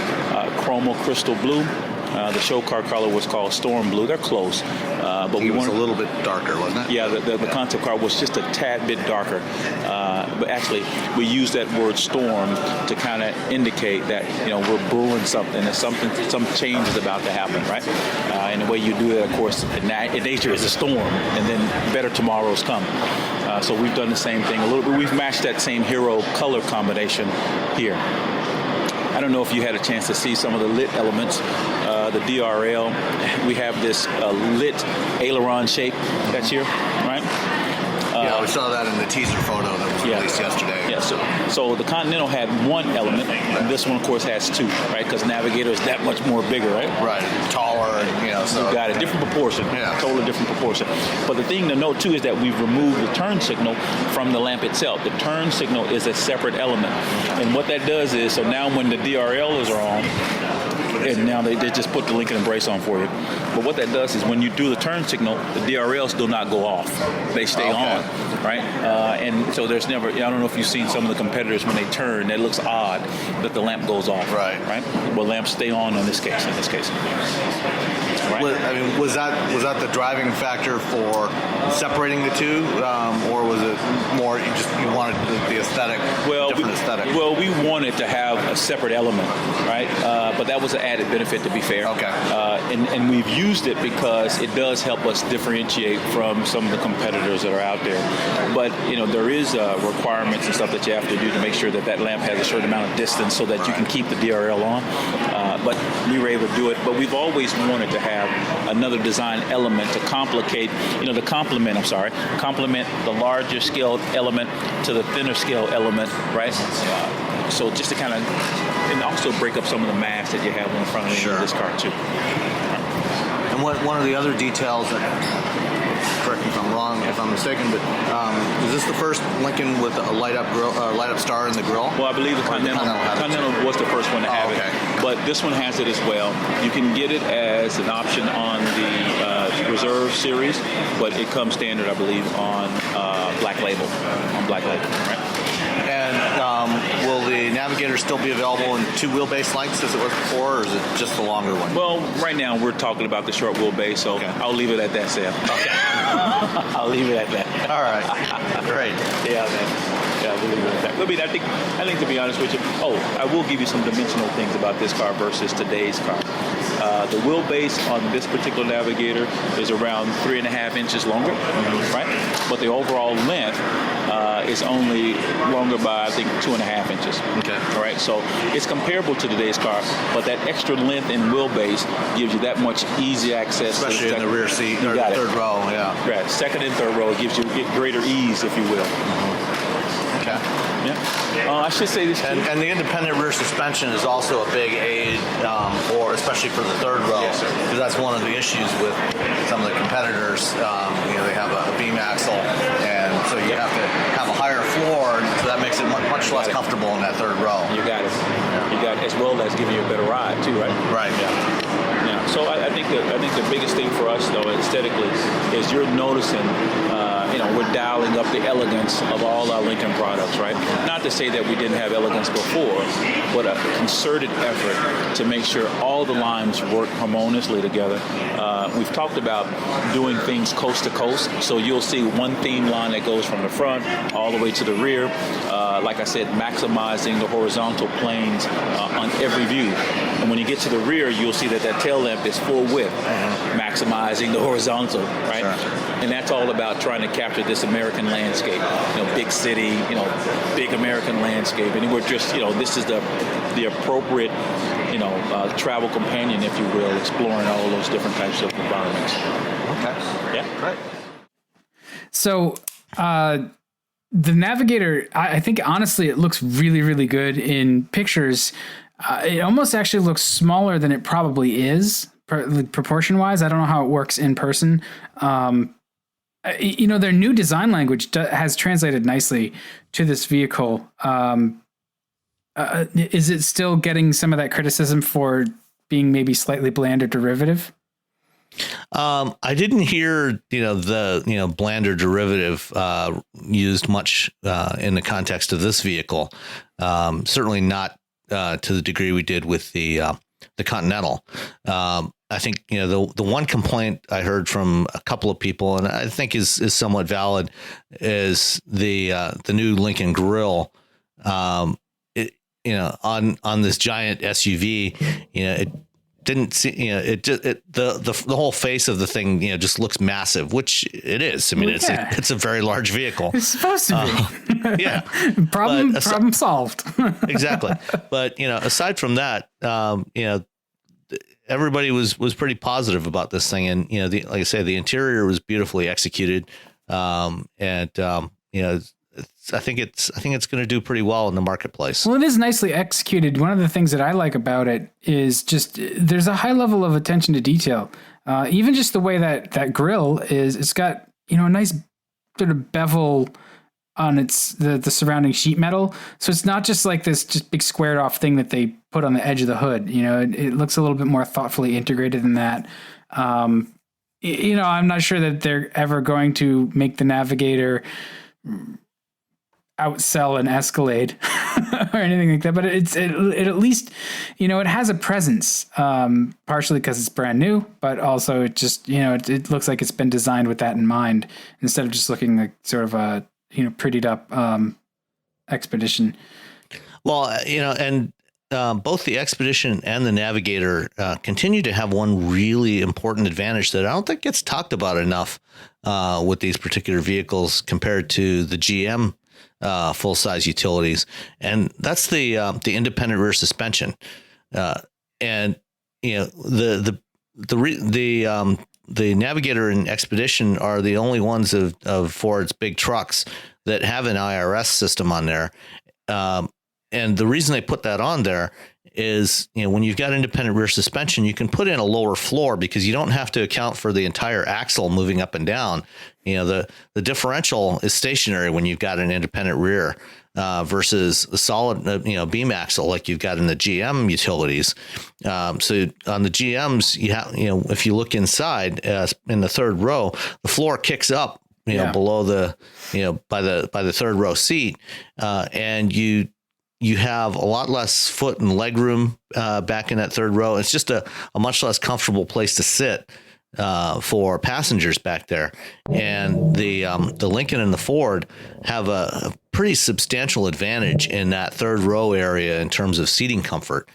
Chromo Crystal Blue. The show car color was called Storm Blue. They're close, but we was wanted a little bit darker, wasn't it? Yeah, the concept car was just a tad bit darker. But actually, we use that word storm to kind of indicate that, you know, we're brewing something, and some change is about to happen, right? And the way you do that, of course, in nature is a storm, and then better tomorrows come. So we've done the same thing a little bit. We've matched that same hero color combination here. I don't know if you had a chance to see some of the lit elements. The DRL, we have this lit aileron shape that's here, right? Yeah, we saw that in the teaser photo that was released yesterday. Yeah, so the Continental had one element, and this one, of course, has two, right? Because Navigator is that much more bigger, right? Right, taller, and, you know, so. You got a different proportion, totally different proportion. But the thing to note, too, is that we've removed the turn signal from the lamp itself. The turn signal is a separate element. And what that does is, so now when the DRLs are on, and now they just put the Lincoln Embrace on for you. But what that does is when you do the turn signal, the DRLs do not go off. They stay on, right? And so there's never, I don't know if you've seen some of the competitors when they turn, it looks odd that the lamp goes off. Right. Well, lamps stay on in this case. Right. Was that the driving factor for separating the two, or was it more you wanted the aesthetic, different aesthetic? Well, we wanted to have a separate element, right? But that was an added benefit, to be fair. Okay. And we've used it because it does help us differentiate from some of the competitors that are out there. But you know, there is requirements and stuff that you have to do to make sure that that lamp has a certain amount of distance so that you can keep the DRL on. But we were able to do it. But we've always wanted to have another design element to complement the larger scale element to the thinner scale element, right? So just to kind of, and also break up some of the mass that you have in front of this car too. And one of the other details that, correct me if I'm wrong, if I'm mistaken, but is this the first Lincoln with a light up star in the grille? Well, I believe the Continental was the first one to have it, but this one has it as well. You can get it as an option on the Reserve series, but it comes standard, I believe, on Black Label. Right? And will the Navigator still be available in two wheelbase lengths as it was before, or is it just the longer one? Well, right now we're talking about the short wheelbase, so I'll leave it at that, Sam. Okay. I'll leave it at that. All right. Great. Yeah, man. Yeah, we'll leave it at that. I mean, I think to be honest with you, I will give you some dimensional things about this car versus today's car. The wheelbase on this particular Navigator is around 3.5 inches longer, right? But the overall length is only longer by, I think, 2.5 inches. Okay. All right, so it's comparable to today's car, but that extra length in wheelbase gives you that much easy access. Especially in the rear seat, or the third row, Right, second and third row, it gives you greater ease, if you will. Okay. Yeah. I should say this too. And the independent rear suspension is also a big aid, or especially for the third row, because that's one of the issues with some of the competitors. They have a beam axle, and so you have to have a higher floor, so that makes it much less comfortable in that third row. You got it. You got it, as well as giving you a better ride too, right? Right. Yeah. So I think the biggest thing for us, though, aesthetically, is you're noticing. We're dialing up the elegance of all our Lincoln products, right? Not to say that we didn't have elegance before, but a concerted effort to make sure all the lines work harmoniously together. We've talked about doing things coast to coast, so you'll see one theme line that goes from the front all the way to the rear. Like I said, maximizing the horizontal planes on every view. And when you get to the rear, you'll see that tail lamp is full width, maximizing the horizontal, right? Sure. And that's all about trying to capture this American landscape, big city, big American landscape. And we're just, this is the appropriate, travel companion, if you will, exploring all those different types of environments. Okay. Yeah. Right. So, the Navigator, I think, honestly, it looks really, really good in pictures. It almost actually looks smaller than it probably is, proportion-wise. I don't know how it works in person. Their new design language has translated nicely to this vehicle. Is it still getting some of that criticism for being maybe slightly bland or derivative? I didn't hear, the blander derivative used much in the context of this vehicle. Certainly not to the degree we did with the Continental. I think, the one complaint I heard from a couple of people, and I think is somewhat valid, is the new Lincoln grille. On this giant SUV, it didn't see, the whole face of the thing, just looks massive, which it is. I mean, it's a very large vehicle. It's supposed to be. Yeah. Problem solved. Exactly. But, aside from that, everybody was pretty positive about this thing. And, like I say, the interior was beautifully executed. I think it's going to do pretty well in the marketplace. Well, it is nicely executed. One of the things that I like about it is just there's a high level of attention to detail. Even just the way that grille is, it's got, a nice sort of bevel on the surrounding sheet metal. So it's not just like this just big squared off thing that they put on the edge of the hood. It looks a little bit more thoughtfully integrated than that. I'm not sure that they're ever going to make the Navigator outsell an Escalade or anything like that, but it at least, it has a presence, partially because it's brand new, but also it just, it looks like it's been designed with that in mind instead of just looking like sort of a, prettied up Expedition. Well, and both the Expedition and the Navigator continue to have one really important advantage that I don't think gets talked about enough with these particular vehicles compared to the GM full size utilities, and that's the independent rear suspension. And the Navigator and Expedition are the only ones of Ford's big trucks that have an IRS system on there. And the reason they put that on there is, when you've got independent rear suspension, you can put in a lower floor because you don't have to account for the entire axle moving up and down. The differential is stationary when you've got an independent rear versus a solid, beam axle like you've got in the GM utilities. So on the GMs, you have, if you look inside in the third row, the floor kicks up, below the, by the third row seat, and you have a lot less foot and leg room back in that third row. It's just a much less comfortable place to sit for passengers back there. And the Lincoln and the Ford have a pretty substantial advantage in that third row area in terms of seating comfort.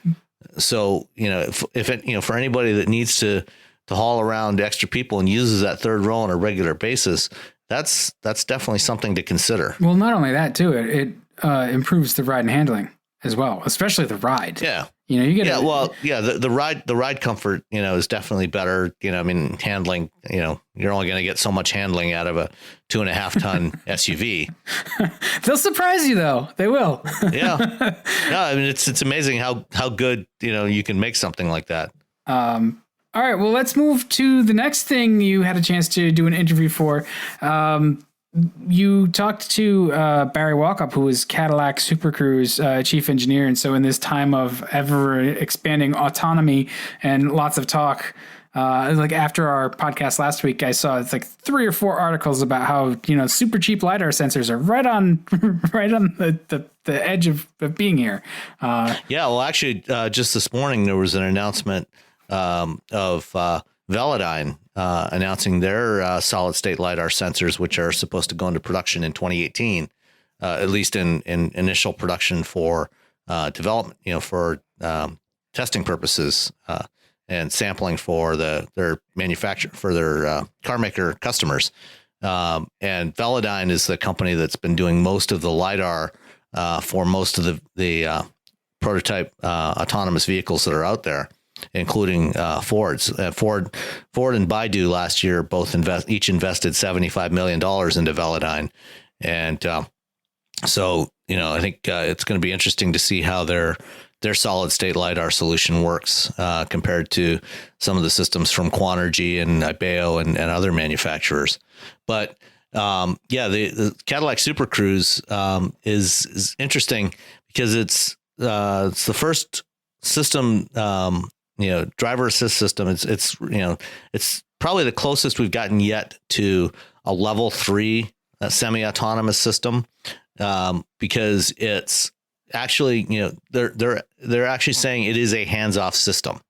So, if it, for anybody that needs to haul around extra people and uses that third row on a regular basis, that's definitely something to consider. Well, not only that too, it improves the ride and handling as well, especially the ride. Yeah. You get the ride comfort, is definitely better. Handling, you're only going to get so much handling out of a 2.5 ton SUV. They'll surprise you though. They will. Yeah. No, it's amazing how good, you can make something like that. All right, well, let's move to the next thing you had a chance to do an interview for. You talked to Barry Walkup, who is Cadillac SuperCruise chief engineer. And so in this time of ever expanding autonomy and lots of talk, like after our podcast last week, I saw it's like 3 or 4 articles about how, super cheap LiDAR sensors are right on the edge of being here. Well, actually, just this morning, there was an announcement of Velodyne announcing their solid state LiDAR sensors, which are supposed to go into production in 2018, at least in initial production for development, for testing purposes and sampling for their manufacturer, for their car maker customers. And Velodyne is the company that's been doing most of the LiDAR for most of the prototype autonomous vehicles that are out there, including Ford's. Ford and Baidu last year both each invested $75 million into Velodyne. And so, I think it's going to be interesting to see how their solid state LiDAR solution works compared to some of the systems from Quanergy and Ibeo and other manufacturers. But the Cadillac SuperCruise is interesting because it's the first system driver assist system. It's probably the closest we've gotten yet to a level 3 semi-autonomous system, because it's actually, they're actually saying it is a hands-off system.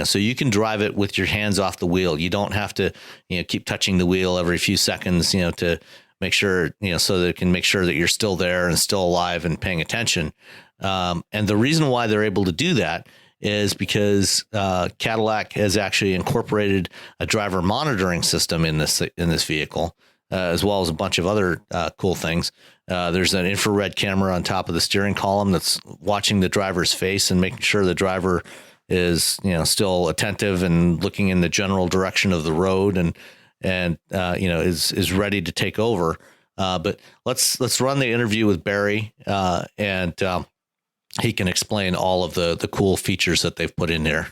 So you can drive it with your hands off the wheel. You don't have to, keep touching the wheel every few seconds, to make sure, so that it can make sure that you're still there and still alive and paying attention. And the reason why they're able to do that is because Cadillac has actually incorporated a driver monitoring system in this vehicle, as well as a bunch of other cool things. There's an infrared camera on top of the steering column that's watching the driver's face and making sure the driver is, still attentive and looking in the general direction of the road and is ready to take over. But let's run the interview with Barry, and he can explain all of the cool features that they've put in there.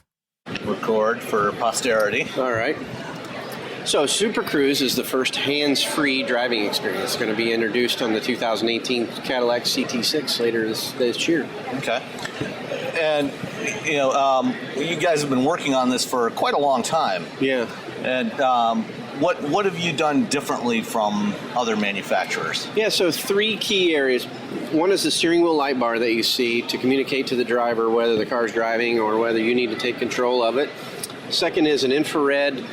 Record for posterity. All right. So Super Cruze is the first hands-free driving experience. It's going to be introduced on the 2018 Cadillac CT6 later this year. Okay. And, you guys have been working on this for quite a long time. Yeah. And what have you done differently from other manufacturers? Yeah, so 3 key areas. One is the steering wheel light bar that you see to communicate to the driver whether the car's driving or whether you need to take control of it. Second is an infrared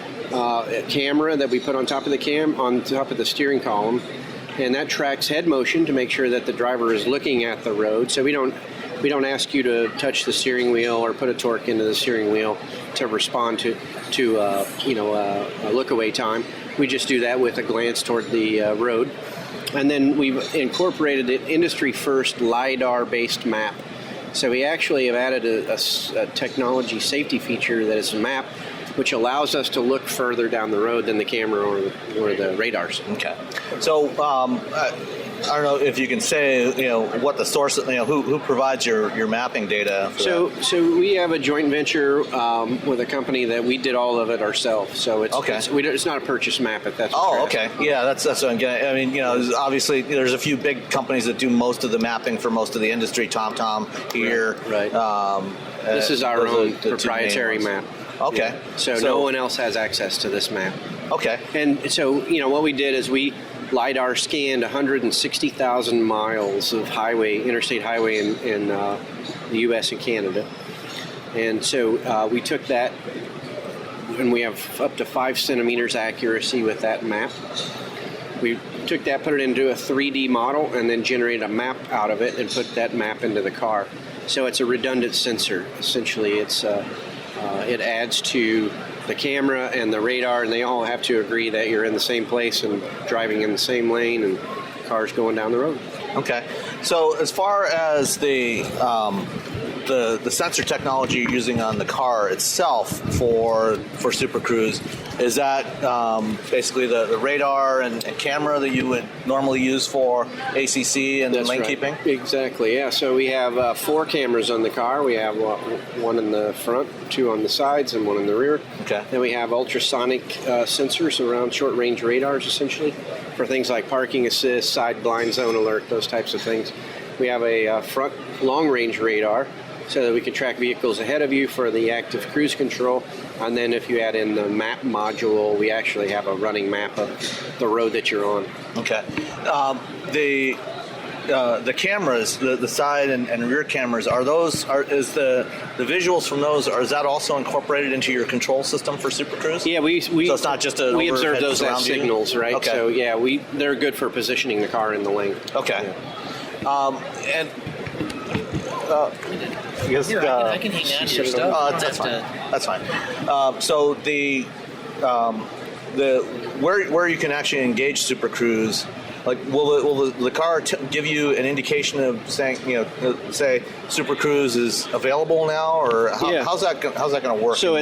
camera that we put on top of the steering column, and that tracks head motion to make sure that the driver is looking at the road. So we don't ask you to touch the steering wheel or put a torque into the steering wheel to respond to look away time. We just do that with a glance toward the road. And then we've incorporated an industry first LiDAR based map. So we actually have added a technology safety feature that is a map which allows us to look further down the road than the camera or the radars. Okay. So I don't know if you can say, what the source, who provides your mapping data for that? So we have a joint venture with a company that we did all of it ourselves. So it's not a purchase map. That's okay. Yeah, that's what I'm getting. I mean, obviously there's a few big companies that do most of the mapping for most of the industry. TomTom here. Right. This is our own proprietary map. Okay. Yeah. So no one else has access to this map. Okay. And so, what we did is we LiDAR scanned 160,000 miles of interstate highway in the U.S. and Canada. And so we took that, and we have up to 5 centimeters accuracy with that map. We took that, put it into a 3D model, and then generated a map out of it and put that map into the car. So it's a redundant sensor. Essentially, it adds to the camera and the radar, and they all have to agree that you're in the same place and driving in the same lane and cars going down the road. Okay. So as far as the sensor technology you're using on the car itself for Super Cruze, is that basically the radar and camera that you would normally use for ACC and lane keeping? Exactly, yeah. So we have 4 cameras on the car. We have one in the front, 2 on the sides, and 1 in the rear. Okay. Then we have ultrasonic sensors around short-range radars, essentially, for things like parking assist, side blind zone alert, those types of things. We have a front long-range radar, so that we can track vehicles ahead of you for the active cruise control. And then if you add in the map module, we actually have a running map of the road that you're on. Okay. The cameras, the side and rear cameras, is the visuals from those, is that also incorporated into your control system for Super Cruze? Yeah, so it's not just we observe those as signals, right? Okay. So yeah, they're good for positioning the car in the lane. Okay. Yeah. I can hang on to your stuff. That's fine. So where you can actually engage Super Cruze, like will the car give you an indication of saying, say Super Cruze is available now, or how's that going to work? So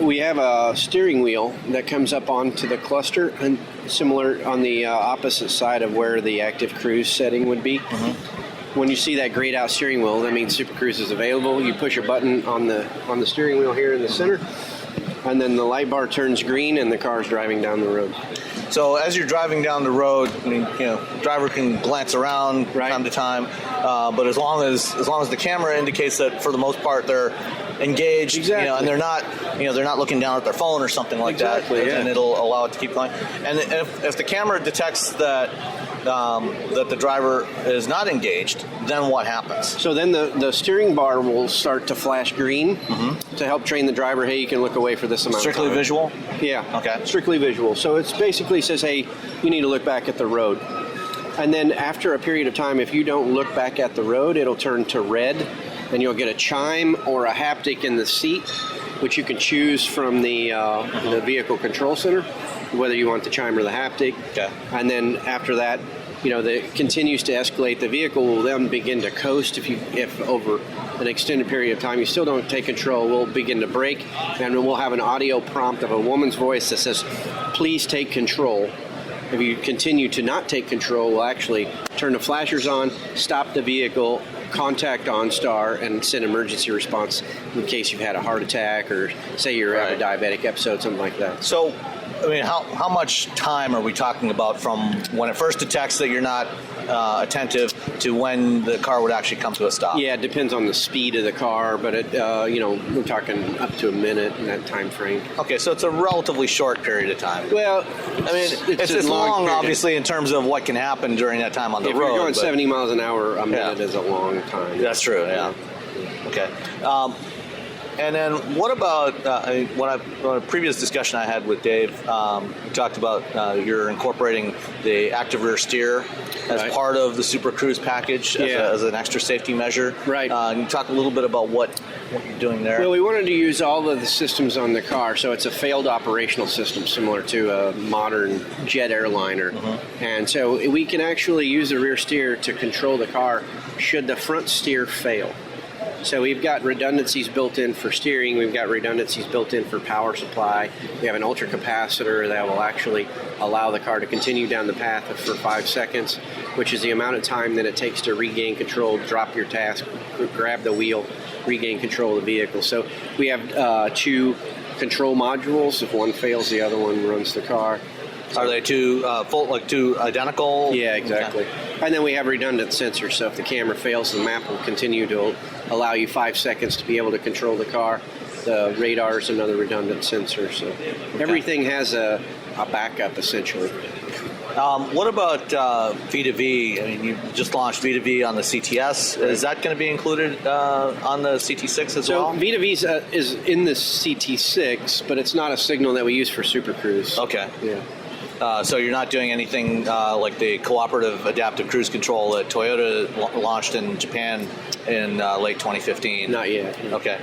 we have a steering wheel that comes up onto the cluster, and similar on the opposite side of where the active cruise setting would be. Mm-hmm. When you see that grayed out steering wheel, that means Super Cruze is available. You push a button on the steering wheel here in the center, and then the light bar turns green and the car's driving down the road. So as you're driving down the road, I mean, driver can glance around from time to time, but as long as the camera indicates that for the most part they're engaged, and they're not looking down at their phone or something like that, and it'll allow it to keep going. And if the camera detects that that the driver is not engaged, then what happens? So then the steering bar will start to flash green to help train the driver, hey, you can look away for this amount Strictly of time. visual? Yeah. Okay. Strictly visual. So it's basically says, hey, you need to look back at the road. And then after a period of time, if you don't look back at the road, it'll turn to red, and you'll get a chime or a haptic in the seat, which you can choose from the vehicle control center, whether you want the chime or the haptic. Okay. And then after that, that continues to escalate. The vehicle will then begin to coast. If over an extended period of time you still don't take control, we'll begin to brake, and we'll have an audio prompt of a woman's voice that says, please take control. If you continue to not take control, we'll actually turn the flashers on, stop the vehicle, contact OnStar, and send emergency response in case you've had a heart attack or say you're having a diabetic episode, something like that. So, I mean, how much time are we talking about from when it first detects that you're not attentive to when the car would actually come to a stop? Yeah, it depends on the speed of the car, but we're talking up to a minute in that time frame. Okay, so it's a relatively short period of time. Well, I mean, it's long, obviously, in terms of what can happen during that time on the road. If you're going 70 miles an hour, a minute is a long time. That's true, yeah. Okay. And then what about, when a previous discussion I had with Dave, we talked about you're incorporating the active rear steer as part of the Super Cruise package as an extra safety measure. Right. Can you talk a little bit about what you're doing there? Well, we wanted to use all of the systems on the car, so it's a failed operational system similar to a modern jet airliner. And so we can actually use the rear steer to control the car should the front steer fail. So we've got redundancies built in for steering. We've got redundancies built in for power supply. We have an ultra capacitor that will actually allow the car to continue down the path for 5 seconds, which is the amount of time that it takes to regain control, drop your task, grab the wheel, regain control of the vehicle. So we have 2 control modules. If one fails, the other one runs the car. Are they two identical? Yeah, exactly. Okay. And then we have redundant sensors, so if the camera fails, the map will continue to allow you 5 seconds to be able to control the car. The radar is another redundant sensor, so everything has a backup, essentially. What about V2V? I mean, you just launched V2V on the CTS. Is that going to be included on the CT6 as well? So V2V is in the CT6, but it's not a signal that we use for Super Cruise. Okay. Yeah. So you're not doing anything like the cooperative adaptive cruise control that Toyota launched in Japan in late 2015? Not yet. Okay.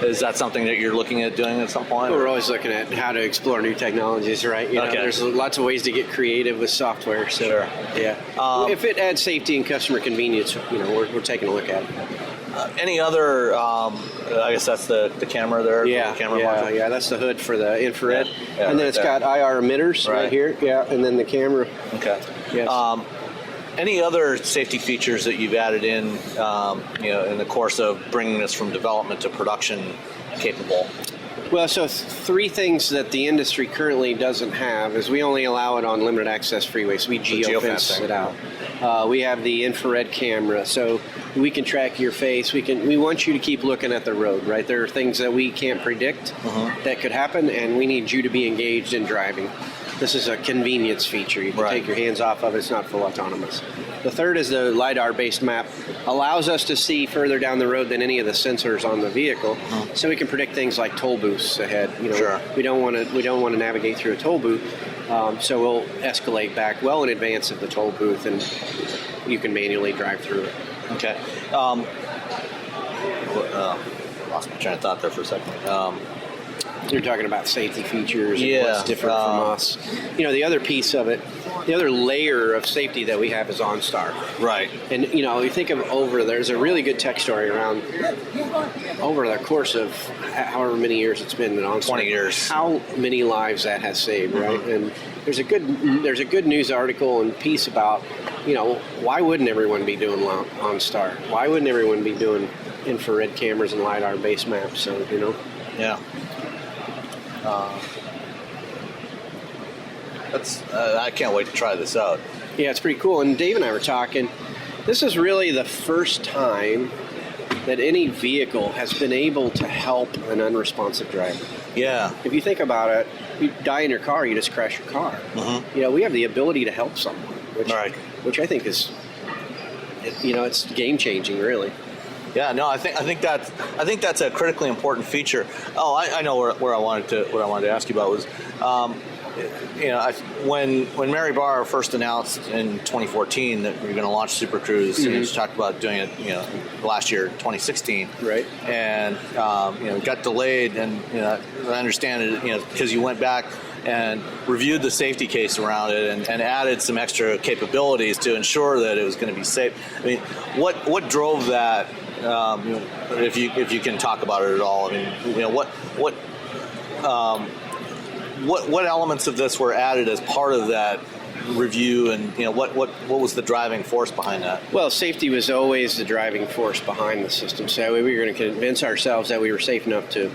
Is that something that you're looking at doing at some point? We're always looking at how to explore new technologies, right? There's lots of ways to get creative with software. So, sure. Yeah. If it adds safety and customer convenience, we're taking a look at it. Any other, I guess that's the camera there? Yeah, the camera module? Yeah, that's the hood for the infrared. Yeah, and then it's got IR emitters right here. Yeah, and then the camera. Okay. Yes. Any other safety features that you've added in the course of bringing this from development to production capable? Well, so 3 things that the industry currently doesn't have is we only allow it on limited access freeways. We geofence it out. We have the infrared camera, so we can track your face. We want you to keep looking at the road, right? There are things that we can't predict that could happen, and we need you to be engaged in driving. This is a convenience feature. You can take your hands off of it. It's not full autonomous. The third is the LiDAR-based map. Allows us to see further down the road than any of the sensors on the vehicle, so we can predict things like toll booths ahead. Sure. We don't want to navigate through a toll booth, so we'll escalate back well in advance of the toll booth, and you can manually drive through it. Okay. Lost my train of thought there for a second. You're talking about safety features and what's different from us. The other piece of it, the other layer of safety that we have is OnStar. Right. And, you think of there's a really good tech story around over the course of however many years it's been in OnStar. 20 years. How many lives that has saved, right? And there's a good news article and piece about, why wouldn't everyone be doing OnStar? Why wouldn't everyone be doing infrared cameras and LiDAR-based maps? So, Yeah. I can't wait to try this out. Yeah, it's pretty cool. And Dave and I were talking. This is really the first time that any vehicle has been able to help an unresponsive driver. Yeah. If you think about it, you die in your car, you just crash your car. We have the ability to help someone, which I think is, it's game changing, really. Yeah, no, I think that's a critically important feature. Oh, I know what I wanted to ask you about was, when Mary Barr first announced in 2014 that we were going to launch SuperCruise, and she talked about doing it, last year, 2016, right? And it got delayed, and I understand it, because you went back and reviewed the safety case around it and added some extra capabilities to ensure that it was going to be safe. I mean, what drove that? If you can talk about it at all, I mean, what elements of this were added as part of that review, and what was the driving force behind that? Well, safety was always the driving force behind the system. So we were going to convince ourselves that we were safe enough to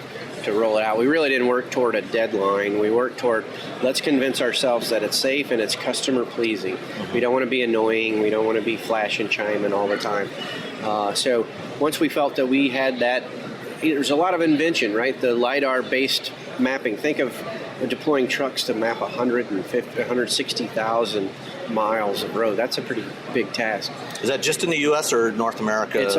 roll it out. We really didn't work toward a deadline. We worked toward, let's convince ourselves that it's safe and it's customer pleasing. We don't want to be annoying. We don't want to be flash and chiming all the time. So once we felt that we had that, there's a lot of invention, right? The LiDAR-based mapping. Think of deploying trucks to map 160,000 miles of road. That's a pretty big task. Is that just in the U.S. or North America? It's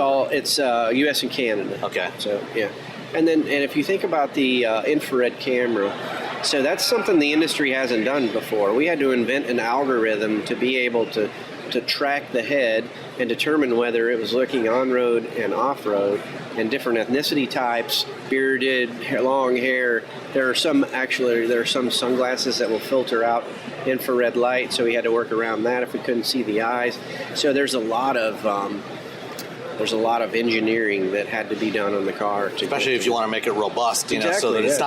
U.S. and Canada. Okay. So, yeah. And if you think about the infrared camera, so that's something the industry hasn't done before. We had to invent an algorithm to be able to track the head and determine whether it was looking on-road and off-road, and different ethnicity types, bearded, long hair. There are some sunglasses that will filter out infrared light, so we had to work around that if we couldn't see the eyes. So there's a lot of engineering that had to be done on the car, especially if you want to make it robust, exactly, so that it's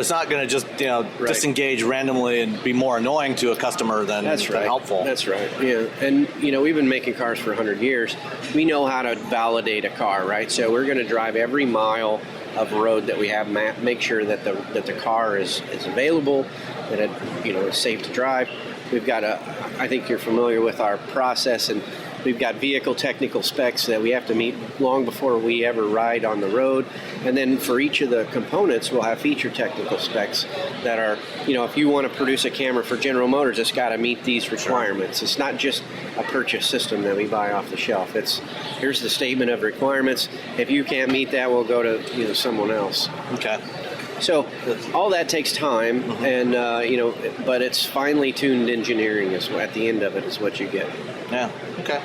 not going to just disengage randomly and be more annoying to a customer than helpful. That's right. Yeah, and we've been making cars for 100 years. We know how to validate a car, right? So we're going to drive every mile of road that we have mapped, make sure that the car is available, that it is safe to drive. We've got I think you're familiar with our process, and we've got vehicle technical specs that we have to meet long before we ever ride on the road. And then for each of the components, we'll have feature technical specs that are, if you want to produce a camera for General Motors, it's got to meet these requirements. Sure. It's not just a purchase system that we buy off the shelf. Here's the statement of requirements. If you can't meet that, we'll go to someone else. Okay. So all that takes time, and but it's finely tuned engineering at the end of it is what you get. Yeah. Okay.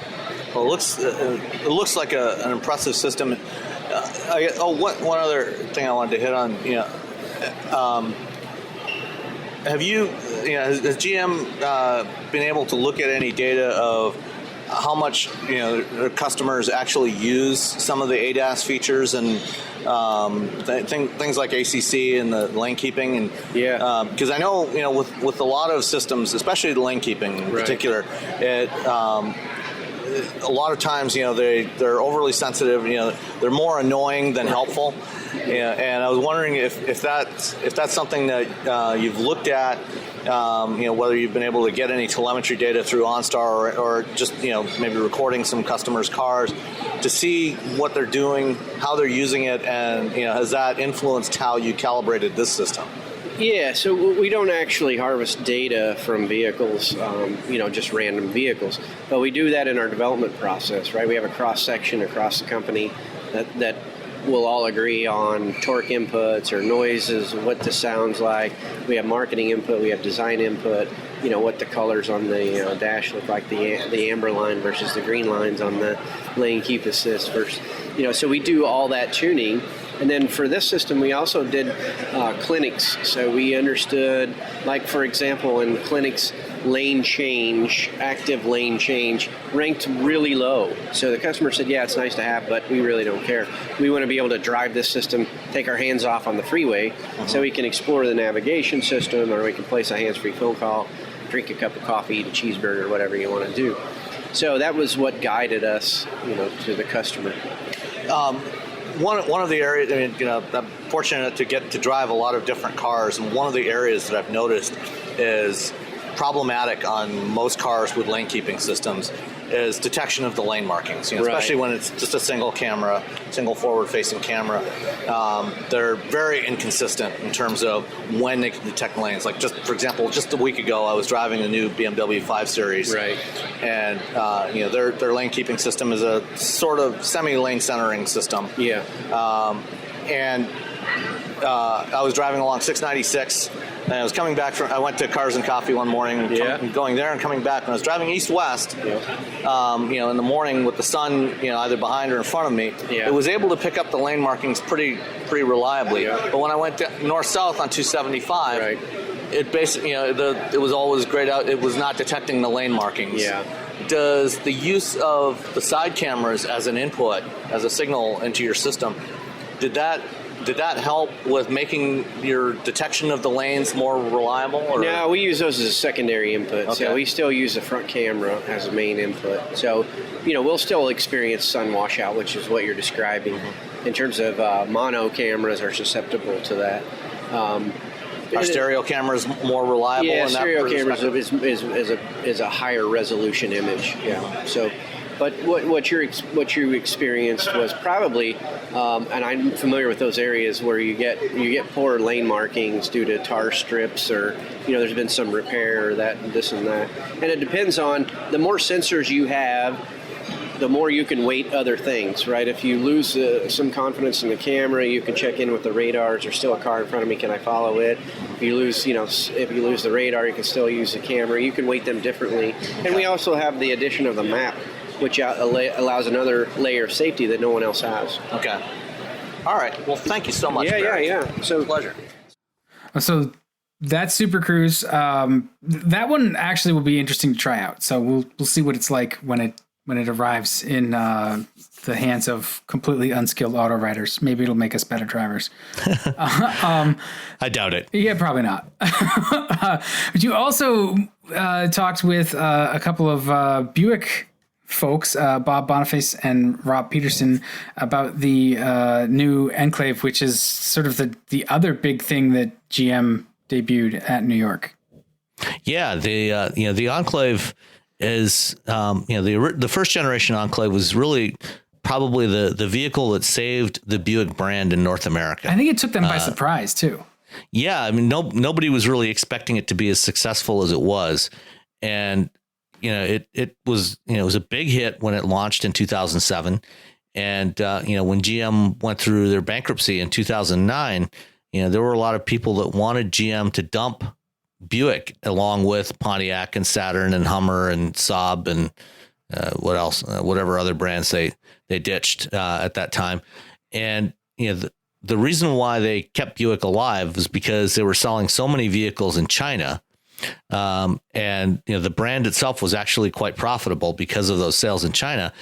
Well, it looks like an impressive system. One other thing I wanted to hit on. Have you? Has GM been able to look at any data of how much their customers actually use some of the ADAS features and things like ACC and the lane keeping, and because I know with a lot of systems, especially the lane keeping in particular, it a lot of times they're overly sensitive. They're more annoying than helpful. And I was wondering if that's something that you've looked at. Whether you've been able to get any telemetry data through OnStar or just maybe recording some customers' cars to see what they're doing, how they're using it, and has that influenced how you calibrated this system? Yeah, so we don't actually harvest data from vehicles, just random vehicles, but we do that in our development process, right? We have a cross-section across the company that we'll all agree on torque inputs or noises, what this sounds like. We have marketing input, we have design input, what the colors on the dash look like, the amber line versus the green lines on the lane keep assist versus, so we do all that tuning. And then for this system, we also did clinics. So we understood, like for example, in clinics, lane change, active lane change, ranked really low. So the customer said, yeah, it's nice to have, but we really don't care. We want to be able to drive this system, take our hands off on the freeway, so we can explore the navigation system, or we can place a hands-free phone call, drink a cup of coffee, eat a cheeseburger, whatever you want to do. So that was what guided us, to the customer. one of the areas, I mean, I'm fortunate to get to drive a lot of different cars, and one of the areas that I've noticed is problematic on most cars with lane keeping systems is detection of the lane markings, especially when it's just a single forward-facing camera. They're very inconsistent in terms of when they can detect lanes. Like, just for example, just a week ago, I was driving a new BMW 5 Series, and their lane keeping system is a sort of semi-lane centering system. Yeah. And I was driving along 696, and I was coming back I went to Cars and Coffee one morning, going there and coming back. And I was driving east-west, in the morning with the sun, either behind or in front of me. It was able to pick up the lane markings pretty reliably. Yeah. But when I went north-south on 275, it basically, it was always grayed out. It was not detecting the lane markings. Yeah. Does the use of the side cameras as an input, as a signal into your system, did that help with making your detection of the lanes more reliable? Or? No, we use those as a secondary input. Okay. So we still use the front camera as a main input. So, we'll still experience sun washout, which is what you're describing. In terms of mono cameras are susceptible to that. Are stereo cameras more reliable? Yeah, stereo cameras is a higher resolution image. Yeah. So. But what you experienced was probably, and I'm familiar with those areas where you get poor lane markings due to tar strips, or there's been some repair, this and that, and it depends on the more sensors you have, the more you can weight other things, right? If you lose some confidence in the camera, you can check in with the radar. Is there still a car in front of me? Can I follow it? If you lose the radar, you can still use the camera. You can weight them differently, and we also have the addition of the map, which allows another layer of safety that no one else has. Okay. All right. Well, thank you so much. Yeah. So pleasure. So that's SuperCruise. That one actually will be interesting to try out. So we'll see what it's like when it arrives in the hands of completely unskilled auto riders. Maybe it'll make us better drivers. I doubt it. Yeah, probably not. But you also talked with a couple of Buick folks, Bob Boniface and Rob Peterson, about the new Enclave, which is sort of the other big thing that GM debuted at New York. Yeah, the Enclave is the first generation Enclave was really probably the vehicle that saved the Buick brand in North America. I think it took them by surprise too. Yeah, I mean nobody was really expecting it to be as successful as it was, and it was a big hit when it launched in 2007, and when GM went through their bankruptcy in 2009, there were a lot of people that wanted GM to dump Buick along with Pontiac and Saturn and Hummer and Saab and whatever other brands they ditched at that time, and the reason why they kept Buick alive was because they were selling so many vehicles in China. And the brand itself was actually quite profitable because of those sales in China.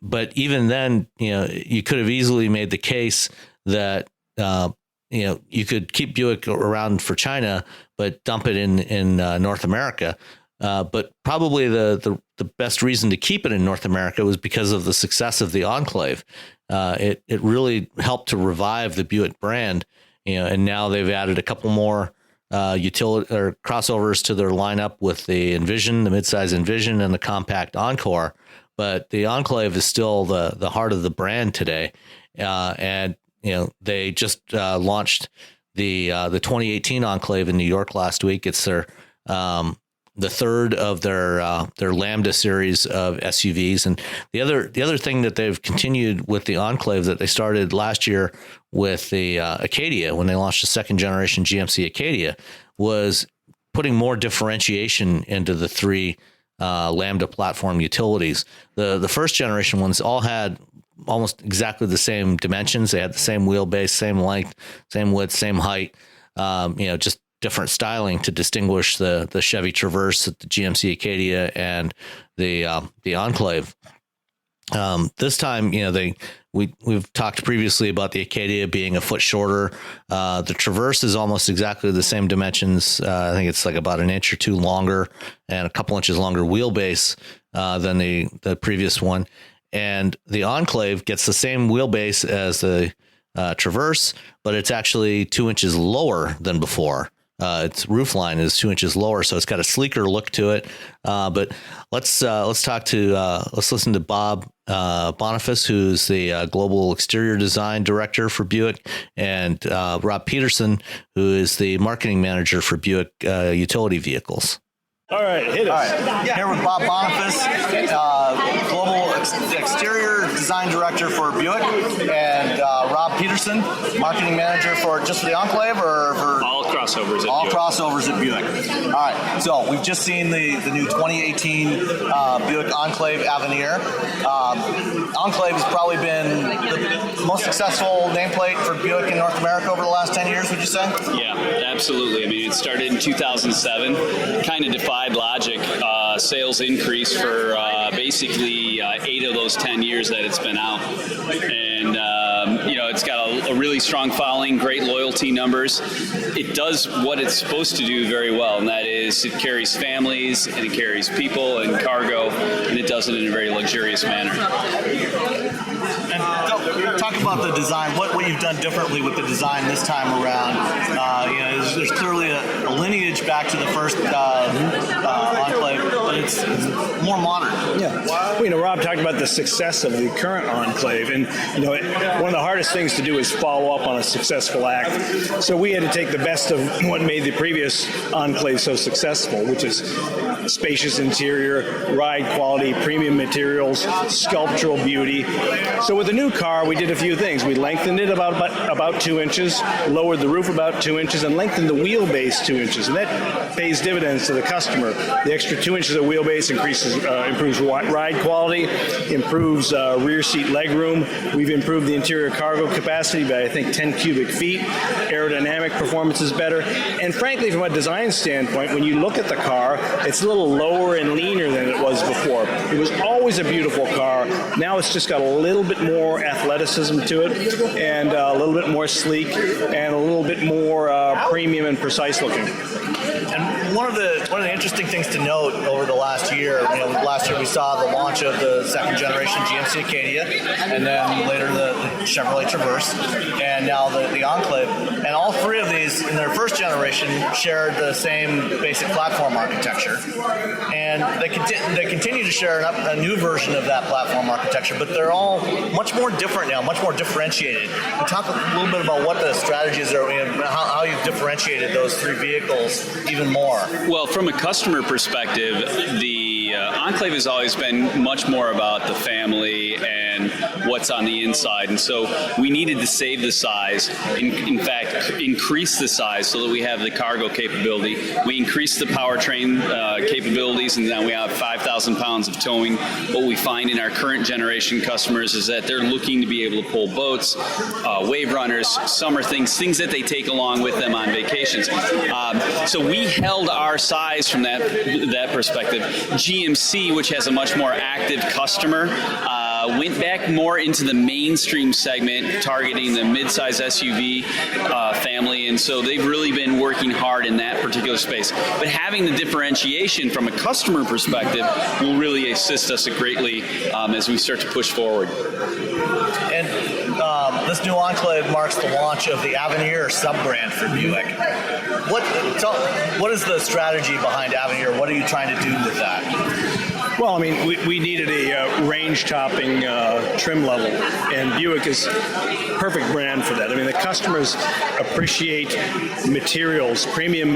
But even then, you could have easily made the case that you could keep Buick around for China, but dump it in North America. But probably the best reason to keep it in North America was because of the success of the Enclave. It really helped to revive the Buick brand, and now they've added a couple more utility or crossovers to their lineup with the Envision, the midsize Envision, and the compact Encore. But the Enclave is still the heart of the brand today, and they just launched the 2018 Enclave in New York last week. It's their the third of their Lambda series of SUVs, and the other thing that they've continued with the Enclave that they started last year with the Acadia when they launched the second generation GMC Acadia was putting more differentiation into the three Lambda platform utilities. The first generation ones all had almost exactly the same dimensions. They had the same wheelbase, same length, same width, same height. Just different styling to distinguish the Chevy Traverse, the GMC Acadia, and the Enclave. This time, we've talked previously about the Acadia being a foot shorter. The Traverse is almost exactly the same dimensions. I think it's like about an inch or two longer and a couple inches longer wheelbase than the previous one. And the Enclave gets the same wheelbase as the Traverse, but it's actually 2 inches lower than before. Its roof line is 2 inches lower, so it's got a sleeker look to it. But let's listen to Bob Boniface, who's the global exterior design director for Buick, and Rob Peterson, who is the marketing manager for Buick utility vehicles. All right, hit us. Here with Bob Boniface, global exterior design director for Buick, and Rob Peterson, marketing manager for the Enclave, or for All crossovers at all Buick. crossovers at Buick. All right, so we've just seen the new 2018 Buick Enclave Avenir. Enclave has probably been the most successful nameplate for Buick in North America over the last 10 years, would you say? Yeah, absolutely. I mean, it started in 2007, kind of defied logic. Sales increase for basically 8 of those 10 years that it's been out. And, it's got a really strong following, great loyalty numbers. It does what it's supposed to do very well, and that is it carries families, and it carries people and cargo, and it does it in a very luxurious manner. And talk about the design, what you've done differently with the design this time around. There's clearly a lineage back to the first Enclave, but it's more modern. Yeah. Well, Rob talked about the success of the current Enclave, and one of the hardest things to do is follow up on a successful act. So we had to take the best of what made the previous Enclave so successful, which is spacious interior, ride quality, premium materials, sculptural beauty. So with the new car, we did a few things. We lengthened it about 2 inches, lowered the roof about 2 inches, and lengthened the wheelbase 2 inches, and that pays dividends to the customer. The extra 2 inches of wheelbase improves ride quality, improves rear seat legroom. We've improved the interior cargo capacity by, I think, 10 cubic feet. Aerodynamic performance is better. And frankly, from a design standpoint, when you look at the car, it's a little lower and leaner than it was before. It was always a beautiful car. Now it's just got a little bit more athleticism to it, and a little bit more sleek, and a little bit more premium and precise looking. And one of the interesting things to note over the last year, last year we saw the launch of the second generation GMC Acadia, and then later the Chevrolet Traverse, and now the Enclave. And all three of these in their first generation shared the same basic platform architecture. And they continue to share a new version of that platform architecture, but they're all much more different now, much more differentiated. Can talk a little bit about what the strategies are, how you've differentiated those three vehicles even more. Well, from a customer perspective, the Enclave has always been much more about the family and what's on the inside, and so we needed to save the size, in fact, increase the size so that we have the cargo capability. We increased the powertrain capabilities, and now we have 5,000 pounds of towing. What we find in our current generation customers is that they're looking to be able to pull boats, wave runners, summer things that they take along with them on vacations. So we held our size from that perspective. GMC, which has a much more active customer, went back more into the mainstream segment, targeting the midsize SUV family, and so they've really been working hard in that particular space. But having the differentiation from a customer perspective will really assist us greatly as we start to push forward. And this new Enclave marks the launch of the Avenir sub-brand for Buick. What is the strategy behind Avenir? What are you trying to do with that? Well, I mean, we needed a range-topping trim level, and Buick is perfect brand for that. I mean, the customers appreciate materials, premium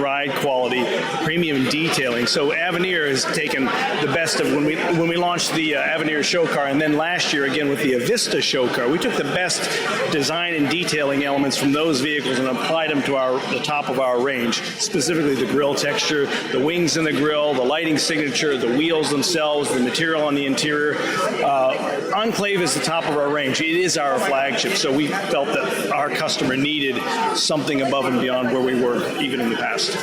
ride quality, premium detailing. So Avenir has taken the best of when we launched the Avenir show car, and then last year again with the Avista show car, we took the best design and detailing elements from those vehicles and applied them to the top of our range, specifically the grille texture, the wings in the grille, the lighting signature, the wheels themselves, the material on the interior. Enclave is the top of our range. It is our flagship, so we felt that our customer needed something above and beyond where we were even in the past.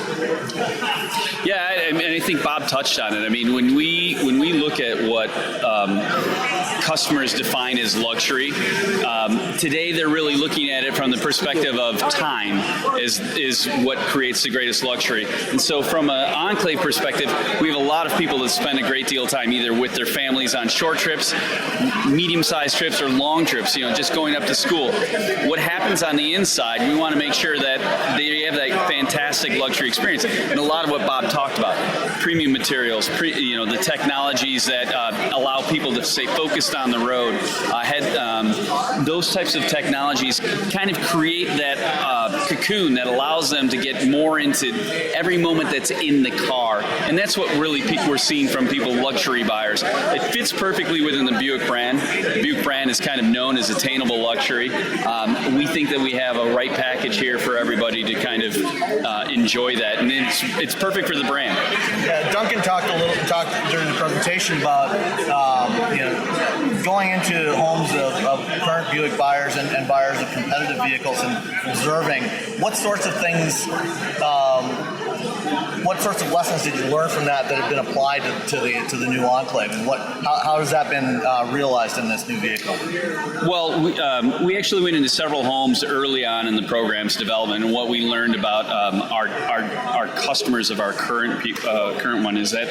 Yeah, I think Bob touched on it. I mean, when we look at what customers define as luxury, today they're really looking at it from the perspective of time is what creates the greatest luxury. And so from an Enclave perspective, we have a lot of people that spend a great deal of time either with their families on short trips, medium-sized trips, or long trips, just going up to school. What happens on the inside, we want to make sure that they have that fantastic luxury experience. And a lot of what Bob talked about, premium materials, the technologies that allow people to stay focused on the road, those types of technologies kind of create that cocoon that allows them to get more into every moment that's in the car. And that's what really we're seeing from people, luxury buyers. It fits perfectly within the Buick brand. The Buick brand is kind of known as attainable luxury. We think that we have a right package here for everybody to kind of enjoy that, and it's perfect for the brand. Yeah, Duncan talked during the presentation about going into homes of current Buick buyers and buyers of competitive vehicles and observing what sorts of things. What sorts of lessons did you learn from that have been applied to the new Enclave, and how has that been realized in this new vehicle? Well, we actually went into several homes early on in the program's development, and what we learned about our customers of our current one is that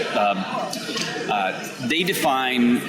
they define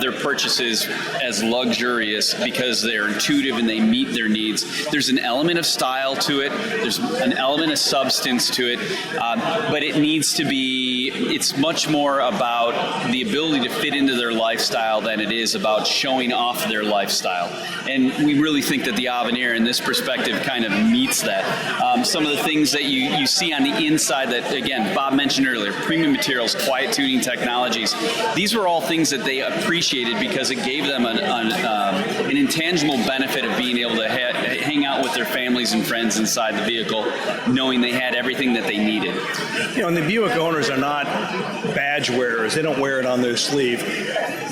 their purchases as luxurious because they're intuitive and they meet their needs. There's an element of style to it. There's an element of substance to it, but it needs to be. It's much more about the ability to fit into their lifestyle than it is about showing off their lifestyle. And we really think that the Avenir, in this perspective, kind of meets that. Some of the things that you see on the inside that, again, Bob mentioned earlier, premium materials, quiet tuning technologies. These were all things that they appreciated because it gave them an intangible benefit of being able to hang out with their families and friends inside the vehicle, knowing they had everything that they needed. And the Buick owners are not badge wearers. They don't wear it on their sleeve.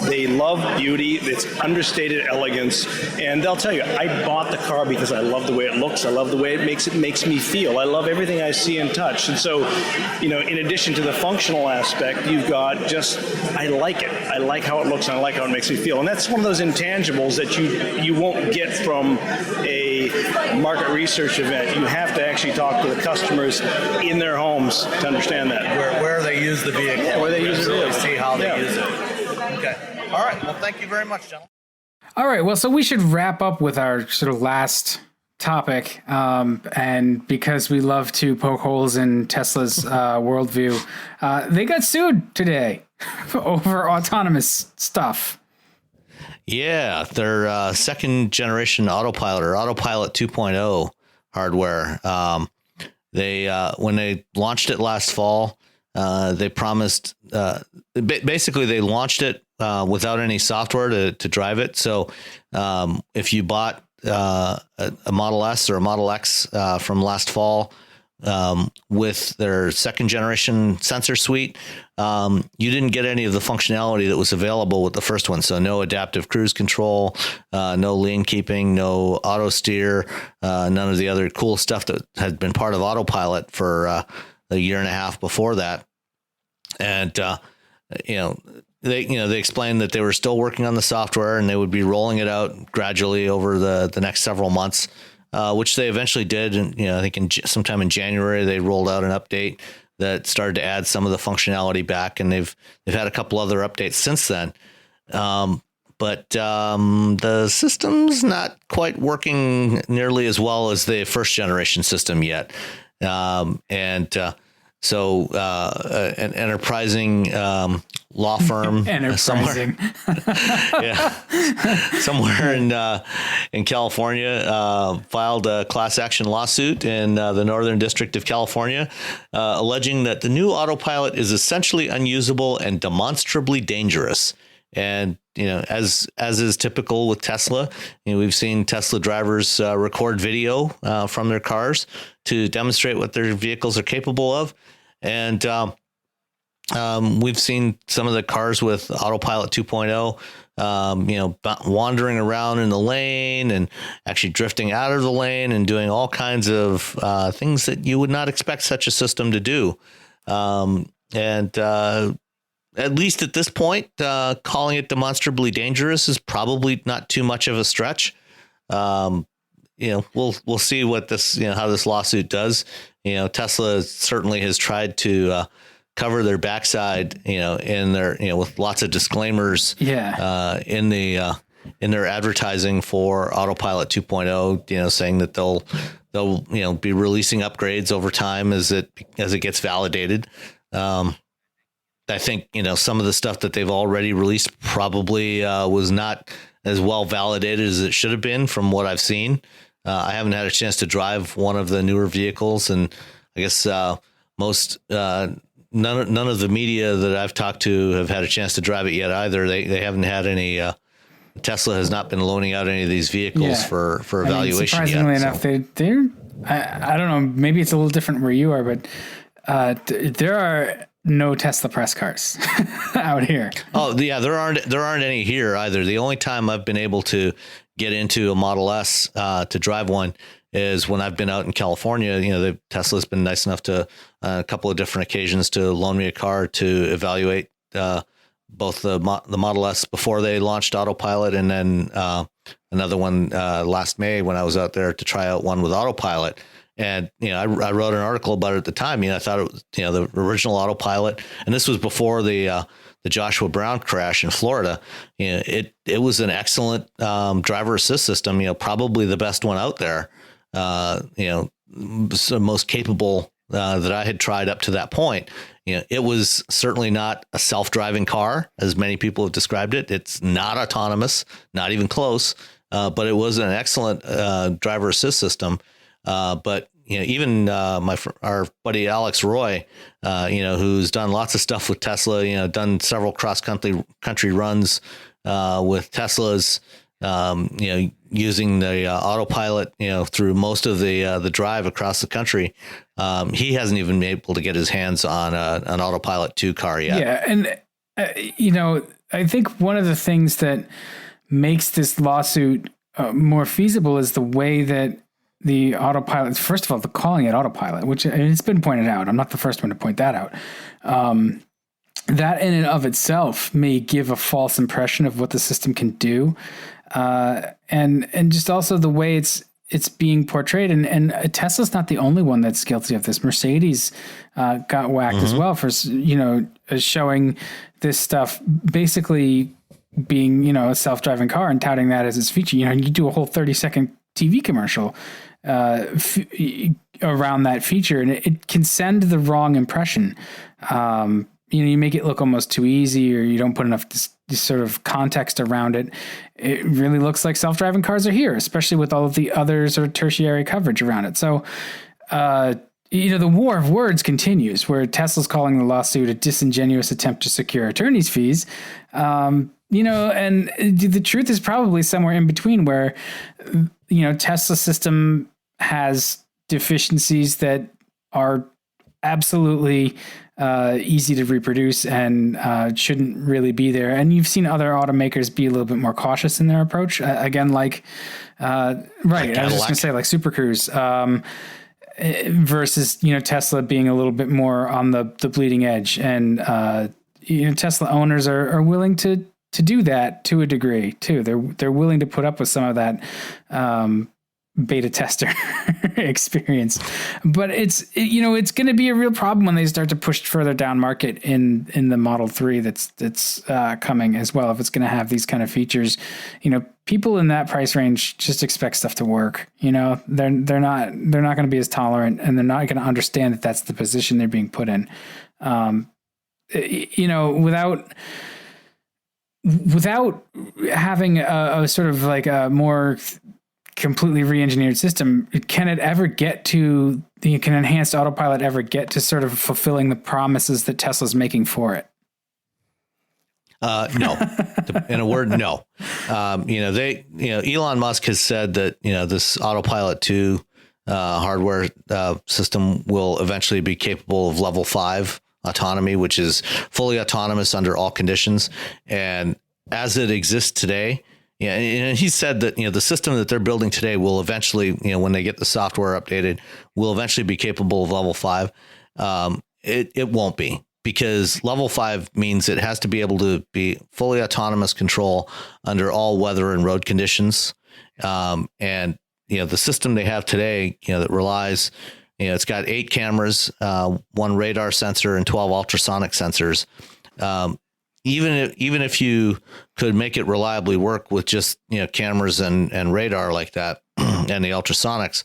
They love beauty. It's understated elegance. And they'll tell you, I bought the car because I love the way it looks. I love the way it makes me feel. I love everything I see and touch. And so, in addition to the functional aspect, you've got I like it. I like how it looks and I like how it makes me feel. And that's one of those intangibles that you won't get from a market research event. You have to actually talk to the customers in their homes to understand that. Where they use the vehicle. Yeah, where they use the vehicle. See how they use it. Okay. All right. Well, thank you very much, gentlemen. All right. Well, so we should wrap up with our sort of last topic. And because we love to poke holes in Tesla's worldview, they got sued today over autonomous stuff. Yeah, their second generation autopilot or autopilot 2.0 hardware. When they launched it last fall, they promised basically they launched it without any software to drive it. So if you bought a Model S or a Model X from last fall with their second generation sensor suite, you didn't get any of the functionality that was available with the first one. So no adaptive cruise control, no lane keeping, no auto steer, none of the other cool stuff that had been part of autopilot for a year and a half before that. And, they explained that they were still working on the software and they would be rolling it out gradually over the next several months, which they eventually did. And, I think sometime in January, they rolled out an update that started to add some of the functionality back. And they've had a couple other updates since then. But the system's not quite working nearly as well as the first generation system yet. So an enterprising law firm somewhere in California filed a class action lawsuit in the Northern District of California, alleging that the new autopilot is essentially unusable and demonstrably dangerous. And, as is typical with Tesla, we've seen Tesla drivers record video from their cars to demonstrate what their vehicles are capable of. And we've seen some of the cars with Autopilot 2.0, wandering around in the lane and actually drifting out of the lane and doing all kinds of things that you would not expect such a system to do. And at least at this point, calling it demonstrably dangerous is probably not too much of a stretch. We'll see what this, how this lawsuit does. Tesla certainly has tried to cover their backside, in their, with lots of disclaimers, in their advertising for AutoPilot 2.0, saying that they'll be releasing upgrades over time as it gets validated. I think, some of the stuff that they've already released probably was not as well validated as it should have been from what I've seen. I haven't had a chance to drive one of the newer vehicles, and I guess most none of the media that I've talked to have had a chance to drive it yet either. They haven't had any. Tesla has not been loaning out any of these vehicles for evaluation surprisingly yet. Enough, they're I don't know, maybe it's a little different where you are, but there are no Tesla press cars out here. Oh yeah, there aren't any here either. The only time I've been able to get into a Model S to drive one is when I've been out in California. Tesla's been nice enough to a couple of different occasions to loan me a car to evaluate both the Model S before they launched AutoPilot, and then another one last May when I was out there to try out one with AutoPilot. And, I wrote an article about it at the time. I thought it was, the original AutoPilot, and this was before the Joshua Brown crash in Florida. It was an excellent driver assist system, probably the best one out there, most capable that I had tried up to that point. It was certainly not a self-driving car, as many people have described it. It's not autonomous, not even close, but it was an excellent driver assist system. But even our buddy Alex Roy, who's done lots of stuff with Tesla, done several cross-country runs with Teslas, using the AutoPilot, through most of the drive across the country. He hasn't even been able to get his hands on an AutoPilot 2 car yet. Yeah, and I think one of the things that makes this lawsuit more feasible is the way that the AutoPilot, first of all, the calling it AutoPilot, which it's been pointed out. I'm not the first one to point that out. That in and of itself may give a false impression of what the system can do. And just also the way it's being portrayed. And Tesla's not the only one that's guilty of this. Mercedes got whacked as well for, showing this stuff basically being, a self-driving car and touting that as its feature. You do a whole 30-second TV commercial around that feature, and it can send the wrong impression. You make it look almost too easy, or you don't put enough this sort of context around it. It really looks like self-driving cars are here, especially with all of the other sort of tertiary coverage around it. So, the war of words continues, where Tesla's calling the lawsuit a disingenuous attempt to secure attorney's fees. And the truth is probably somewhere in between, where Tesla's system has deficiencies that are absolutely easy to reproduce and shouldn't really be there. And you've seen other automakers be a little bit more cautious in their approach. Again, like I was just gonna say, like Super Cruise, versus Tesla being a little bit more on the bleeding edge. And Tesla owners are willing to do that to a degree too. They're willing to put up with some of that beta tester experience, but it's going to be a real problem when they start to push further down market in the Model 3 that's coming as well. If it's going to have these kind of features, people in that price range just expect stuff to work. They're not going to be as tolerant, and they're not going to understand that that's the position they're being put in. Without having a sort of like a more completely re-engineered system, can enhanced AutoPilot ever get to sort of fulfilling the promises that Tesla's making for it? No. In a word, no. Elon Musk has said that, this AutoPilot 2 hardware system will eventually be capable of level 5 autonomy, which is fully autonomous under all conditions. And as it exists today, and he said that, the system that they're building today will eventually, when they get the software updated, will eventually be capable of level 5. it won't be, because level 5 means it has to be able to be fully autonomous control under all weather and road conditions. And the system they have today, that relies, it's got 8 cameras, 1 radar sensor, and 12 ultrasonic sensors. Even if you could make it reliably work with just cameras and radar like that and the ultrasonics,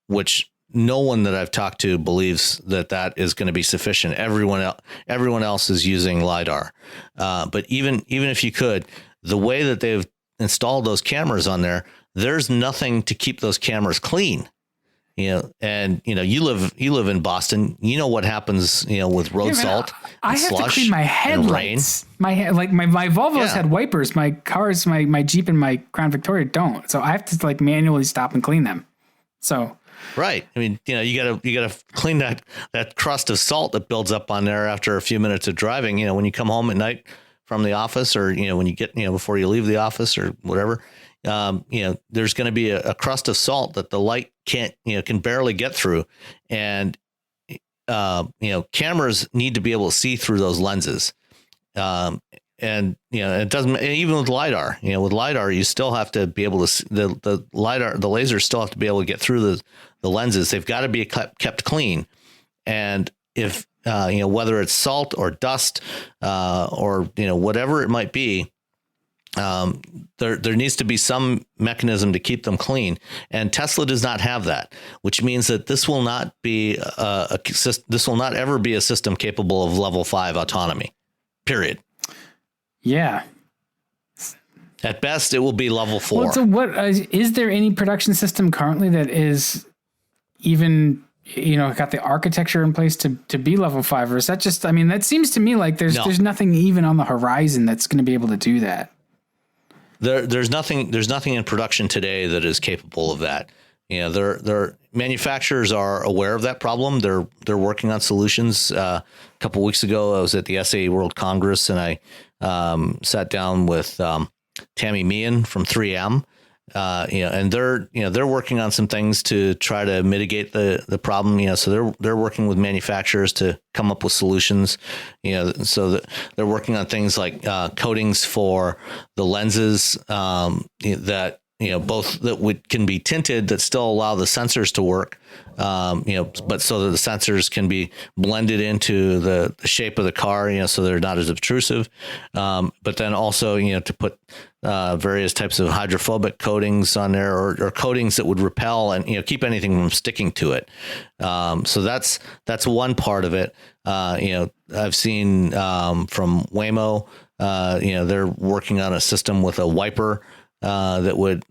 which no one that I've talked to believes that is going to be sufficient. Everyone else is using LiDAR. But even if you could, the way that they've installed those cameras on there, there's nothing to keep those cameras clean. And you live in Boston. You know what happens, with road salt. I and have slush to clean my headlights. My Volvos had wipers. My cars, my Jeep and my Crown Victoria don't. So I have to manually stop and clean them. So. Right. I mean, you gotta clean that crust of salt that builds up on there after a few minutes of driving. When you come home at night from the office, or when you get before you leave the office or whatever, there's going to be a crust of salt that the light can barely get through, and cameras need to be able to see through those lenses. And it doesn't, even with LiDAR, with LiDAR, you still have to be able to, the LiDAR, the lasers still have to be able to get through the lenses. They've got to be kept clean. And if, whether it's salt or dust, or, whatever it might be, there needs to be some mechanism to keep them clean. And Tesla does not have that, which means that this will not be this will not ever be a system capable of level 5 autonomy, period. Yeah. At best, it will be level 4. Well, so what is there any production system currently that is even, got the architecture in place to be level 5? Or is that just, that seems to me like there's nothing even on the horizon that's going to be able to do that. There's nothing in production today that is capable of that. Their manufacturers are aware of that problem. They're working on solutions. A couple of weeks ago, I was at the SAE World Congress, and I sat down with Tammy Meehan from 3M. And they're working on some things to try to mitigate the problem. So they're working with manufacturers to come up with solutions. So that they're working on things like coatings for the lenses that both that can be tinted that still allow the sensors to work. But so that the sensors can be blended into the shape of the car, so they're not as obtrusive. But then also, to put various types of hydrophobic coatings on there, or coatings that would repel and, keep anything from sticking to it. So that's one part of it. I've seen from Waymo, they're working on a system with a wiper that would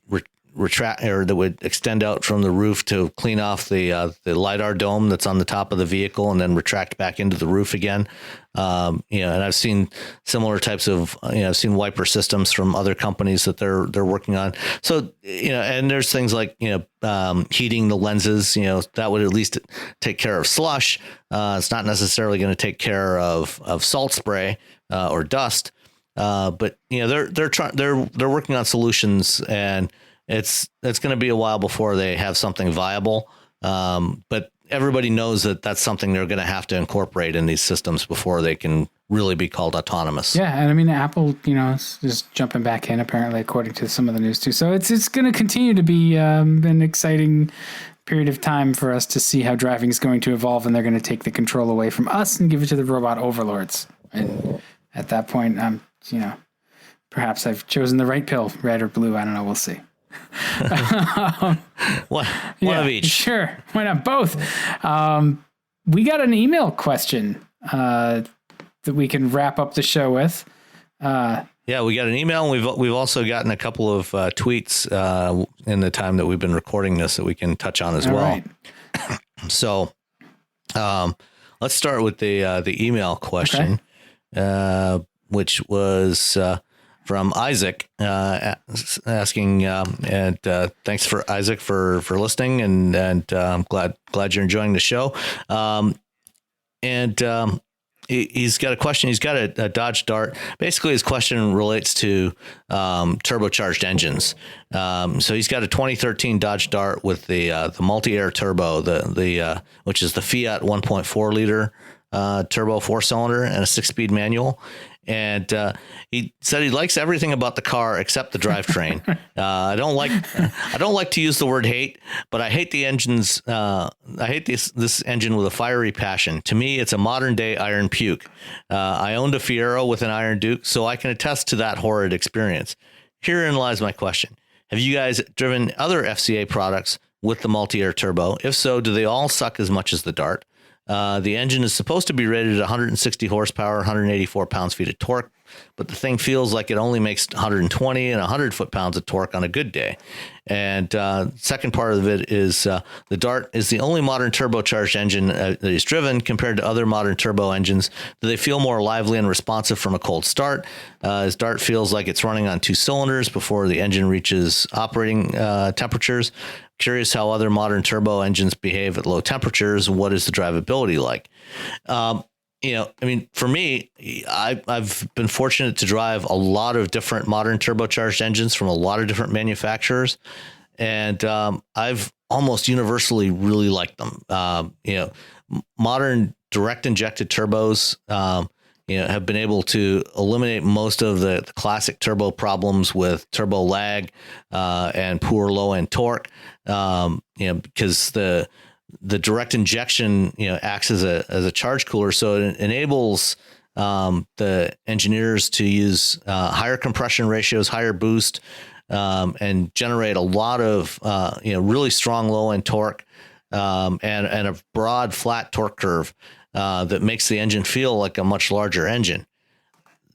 retract, or that would extend out from the roof to clean off the LiDAR dome that's on the top of the vehicle, and then retract back into the roof again. And I've seen similar types of, I've seen wiper systems from other companies that they're working on. So, and there's things like, heating the lenses, that would at least take care of slush. It's not necessarily going to take care of salt spray or dust. But they're working on solutions, and it's going to be a while before they have something viable. But everybody knows that that's something they're going to have to incorporate in these systems before they can really be called autonomous. Yeah. And Apple, is jumping back in, apparently, according to some of the news too. So it's going to continue to be an exciting period of time for us to see how driving is going to evolve, and they're going to take the control away from us and give it to the robot overlords. And at that point, perhaps I've chosen the right pill, red or blue. I don't know. We'll see. One of each. Sure. Why not both? We got an email question that we can wrap up the show with. Yeah, we got an email, and we've also gotten a couple of tweets in the time that we've been recording this that we can touch on as well. Right. So let's start with the email question. Okay. Which was from Isaac, asking, and thanks for Isaac for listening, and I'm glad you're enjoying the show. And he's got a question. He's got a Dodge Dart. Basically, his question relates to turbocharged engines. So he's got a 2013 Dodge Dart with the multi-air turbo, which is the Fiat 1.4 liter turbo 4-cylinder and a 6-speed manual. And he said he likes everything about the car except the drivetrain. I don't like to use the word hate, but I hate the engines. I hate this engine with a fiery passion. To me, it's a modern day iron puke. I owned a Fiero with an Iron Duke, so I can attest to that horrid experience. Herein lies my question: have you guys driven other FCA products with the multi-air turbo? If so, do they all suck as much as the Dart? The engine is supposed to be rated at 160 horsepower, 184 pounds-feet of torque, but the thing feels like it only makes 120 and 100 foot-pounds of torque on a good day. And second part of it is the Dart is the only modern turbocharged engine that is driven compared to other modern turbo engines. Do they feel more lively and responsive from a cold start? His Dart feels like it's running on 2 cylinders before the engine reaches operating temperatures. Curious how other modern turbo engines behave at low temperatures. What is the drivability like? For me, I've been fortunate to drive a lot of different modern turbocharged engines from a lot of different manufacturers, and I've almost universally really liked them. Modern direct injected turbos, have been able to eliminate most of the classic turbo problems with turbo lag and poor low end torque. Because the direct injection, acts as a charge cooler. So it enables the engineers to use higher compression ratios, higher boost, and generate a lot of, really strong low end torque and a broad flat torque curve that makes the engine feel like a much larger engine.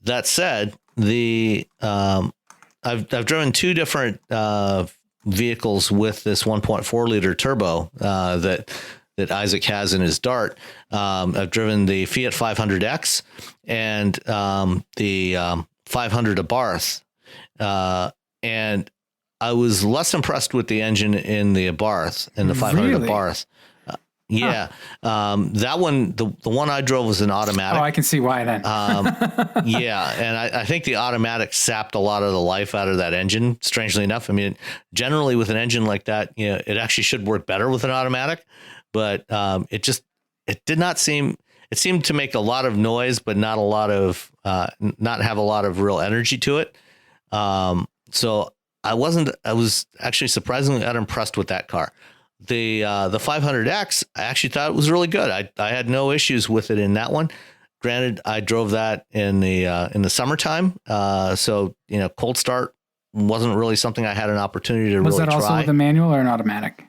That said, I've driven 2 different vehicles with this 1.4 liter turbo that Isaac has in his Dart. I've driven the Fiat 500X and the 500 Abarth, and I was less impressed with the engine in the Abarth, in the 500 Really? Abarth. Yeah. That one, the one I drove was an automatic. Oh, I can see why then. Yeah. And I think the automatic sapped a lot of the life out of that engine, strangely enough. I mean, generally with an engine like that, it actually should work better with an automatic, but it seemed to make a lot of noise, but not have a lot of real energy to it. So I was actually surprisingly unimpressed with that car. The 500X, I actually thought it was really good. I had no issues with it in that one. Granted, I drove that in the summertime. So, cold start wasn't really something I had an opportunity to really try. Was that also with a manual or an automatic?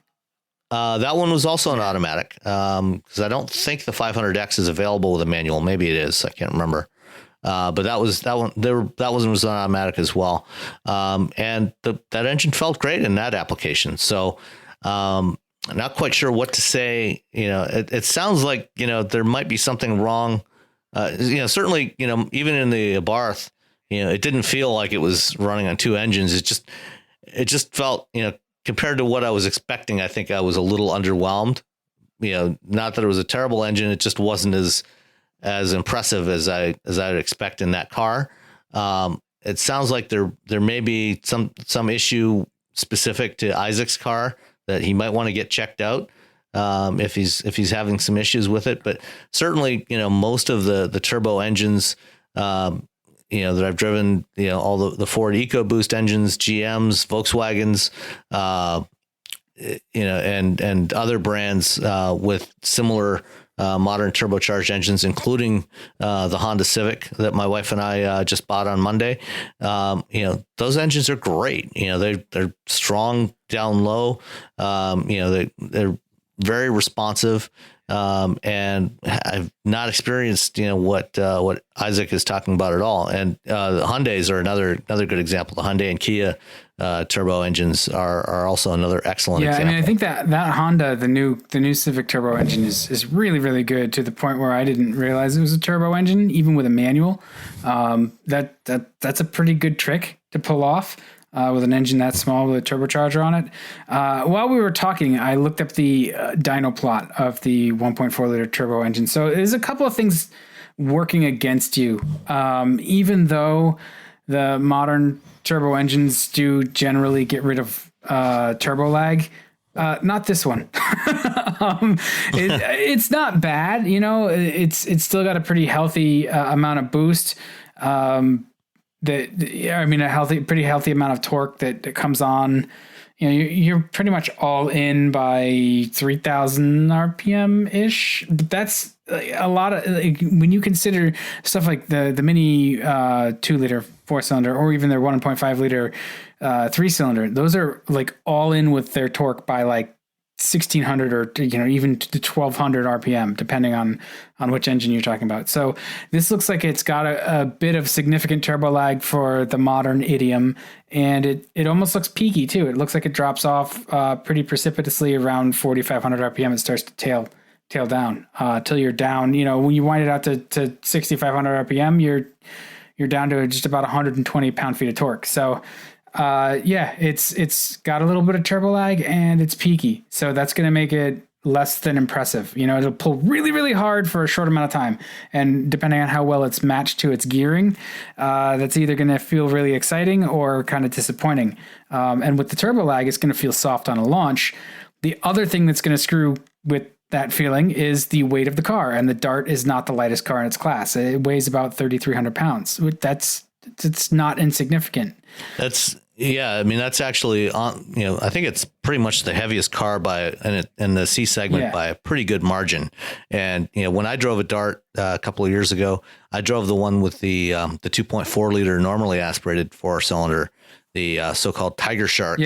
That one was also an automatic. Cause I don't think the 500X is available with a manual. Maybe it is. I can't remember. But that one was an automatic as well. And that engine felt great in that application. So, I'm not quite sure what to say. It sounds like, there might be something wrong. Certainly, even in the Abarth, it didn't feel like it was running on 2 engines. It just felt, compared to what I was expecting, I think I was a little underwhelmed. Not that it was a terrible engine. It just wasn't as impressive as I'd expect in that car. It sounds like there may be some issue specific to Isaac's car that he might want to get checked out if he's having some issues with it. But certainly, most of the turbo engines, that I've driven, all the Ford EcoBoost engines, GMs, Volkswagens, and other brands with similar modern turbocharged engines, including the Honda Civic that my wife and I just bought on Monday. Those engines are great. They're strong down low. They're very responsive. And I've not experienced, what Isaac is talking about at all. And the Hyundais are another good example. The Hyundai and Kia turbo engines are also another excellent example. I mean, I think that Honda, the new Civic turbo engine is really, really good, to the point where I didn't realize it was a turbo engine, even with a manual. That's a pretty good trick to pull off. With an engine that small with a turbocharger on it. While we were talking, I looked up the dyno plot of the 1.4 liter turbo engine. So there's a couple of things working against you. Even though the modern turbo engines do generally get rid of turbo lag, not this one. It's not bad, you know. It's still got a pretty healthy amount of boost. Pretty healthy amount of torque that comes on. You know, you're pretty much all in by 3,000 RPM ish. But that's a lot of, like, when you consider stuff like the Mini 2-liter 4-cylinder, or even their 1.5 liter 3-cylinder. Those are like all in with their torque by like 1,600 or, you know, even to 1,200 RPM, depending on which engine you're talking about. So this looks like it's got a bit of significant turbo lag for the modern idiom, and it almost looks peaky too. It looks like it drops off pretty precipitously around 4,500 RPM. It starts to tail down till you're down. You know, when you wind it out to 6,500 RPM, you're down to just about 120 pound-feet of torque. So it's got a little bit of turbo lag and it's peaky. So that's going to make it less than impressive. You know, it'll pull really, really hard for a short amount of time. And depending on how well it's matched to its gearing, that's either going to feel really exciting or kind of disappointing. And with the turbo lag, it's going to feel soft on a launch. The other thing that's going to screw with that feeling is the weight of the car. And the Dart is not the lightest car in its class. It weighs about 3,300 pounds. It's not insignificant. That's actually on, you know, I think it's pretty much the heaviest car in the C segment by a pretty good margin. And, you know, when I drove a Dart a couple of years ago, I drove the one with the 2.4 liter normally aspirated 4-cylinder, the so-called Tiger Shark,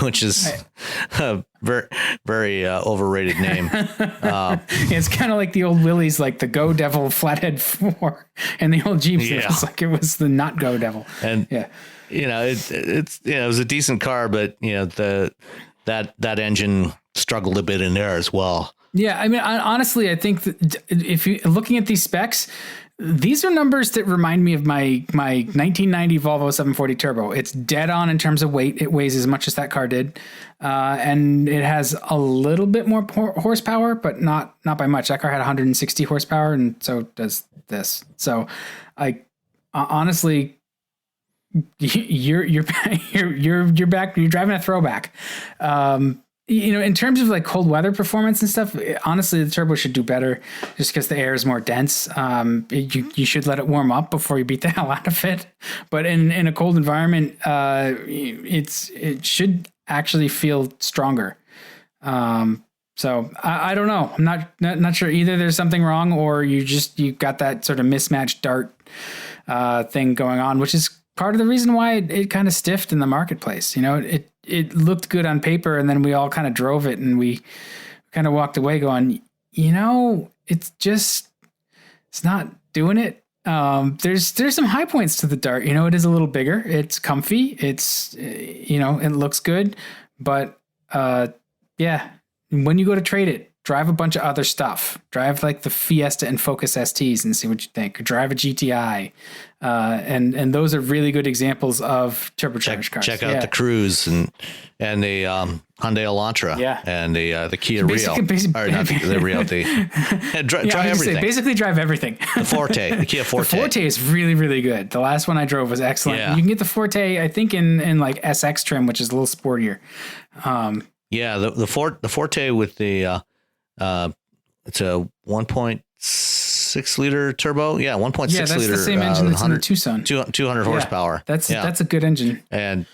which is a very, very overrated name. It's kind of like the old Willys, like the Go Devil Flathead 4, and the old Jeeps. It was like it was the not Go Devil. And you know, it was a decent car, but you know, that engine struggled a bit in there as well. Yeah, I mean, honestly, I think that if you're looking at these specs, these are numbers that remind me of my 1990 Volvo 740 Turbo. It's dead on in terms of weight. It weighs as much as that car did. And it has a little bit more horsepower, but not by much. That car had 160 horsepower, and so does this. So I honestly, you're back, you're driving a throwback. You know, in terms of like cold weather performance and stuff, honestly, the turbo should do better just because the air is more dense. You should let it warm up before you beat the hell out of it. But in a cold environment, it should actually feel stronger. So I don't know. I'm not sure either. There's something wrong, or you got that sort of mismatched Dart thing going on, which is part of the reason why it kind of stiffed in the marketplace. You know, it looked good on paper, and then we all kind of drove it, and we kind of walked away going, you know, it's not doing it. There's some high points to the Dart. You know, it is a little bigger. It's comfy. It's, you know, it looks good, but when you go to trade it, drive a bunch of other stuff. Drive like the Fiesta and Focus STs and see what you think. Or drive a GTI. And those are really good examples of turbocharged cars. Check out the Cruze and the Hyundai Elantra and the Kia Rio. Or not the Rio. Try everything. Basically drive everything. The Forte, the Kia Forte. The Forte is really, really good. The last one I drove was excellent. Yeah. You can get the Forte, I think, in like SX trim, which is a little sportier. The Forte with the it's a 1.6 liter turbo. 1.6 that's liter. The same engine that's in the Tucson. 200 horsepower. That's a good engine. And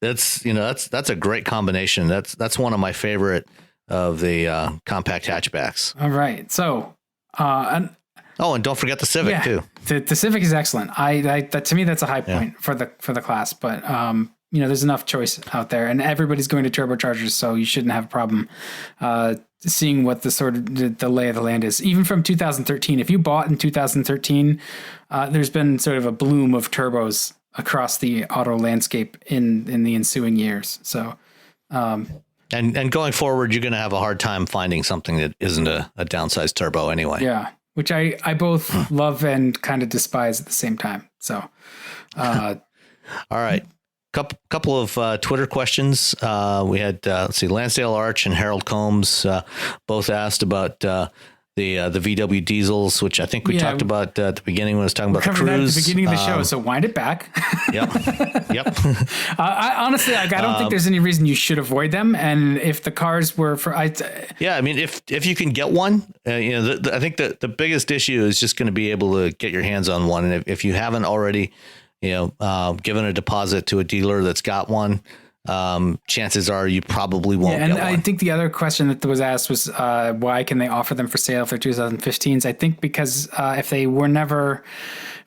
that's a great combination. That's one of my favorite of the compact hatchbacks. All right. So, and don't forget the Civic too. The Civic is excellent. To me, that's a high point for the class, but you know, there's enough choice out there, and everybody's going to turbochargers, so you shouldn't have a problem seeing what the sort of the lay of the land is. Even from 2013, if you bought in 2013, there's been sort of a bloom of turbos across the auto landscape in the ensuing years. So, and going forward, you're going to have a hard time finding something that isn't a downsized turbo anyway. Yeah, which I both love and kind of despise at the same time. So, all right. Couple of Twitter questions. We had Lansdale Arch and Harold Combs both asked about the the VW diesels, which I think we talked about at the beginning when I was talking about the Cruze. That at the beginning of the show, so wind it back. Yep. I honestly, I don't think there's any reason you should avoid them. And if the cars were yeah, I mean, if you can get one, I think that the biggest issue is just going to be able to get your hands on one. And if you haven't already, given a deposit to a dealer that's got one, chances are you probably won't get one. I think the other question that was asked was why can they offer them for sale for 2015s? I think because if they were never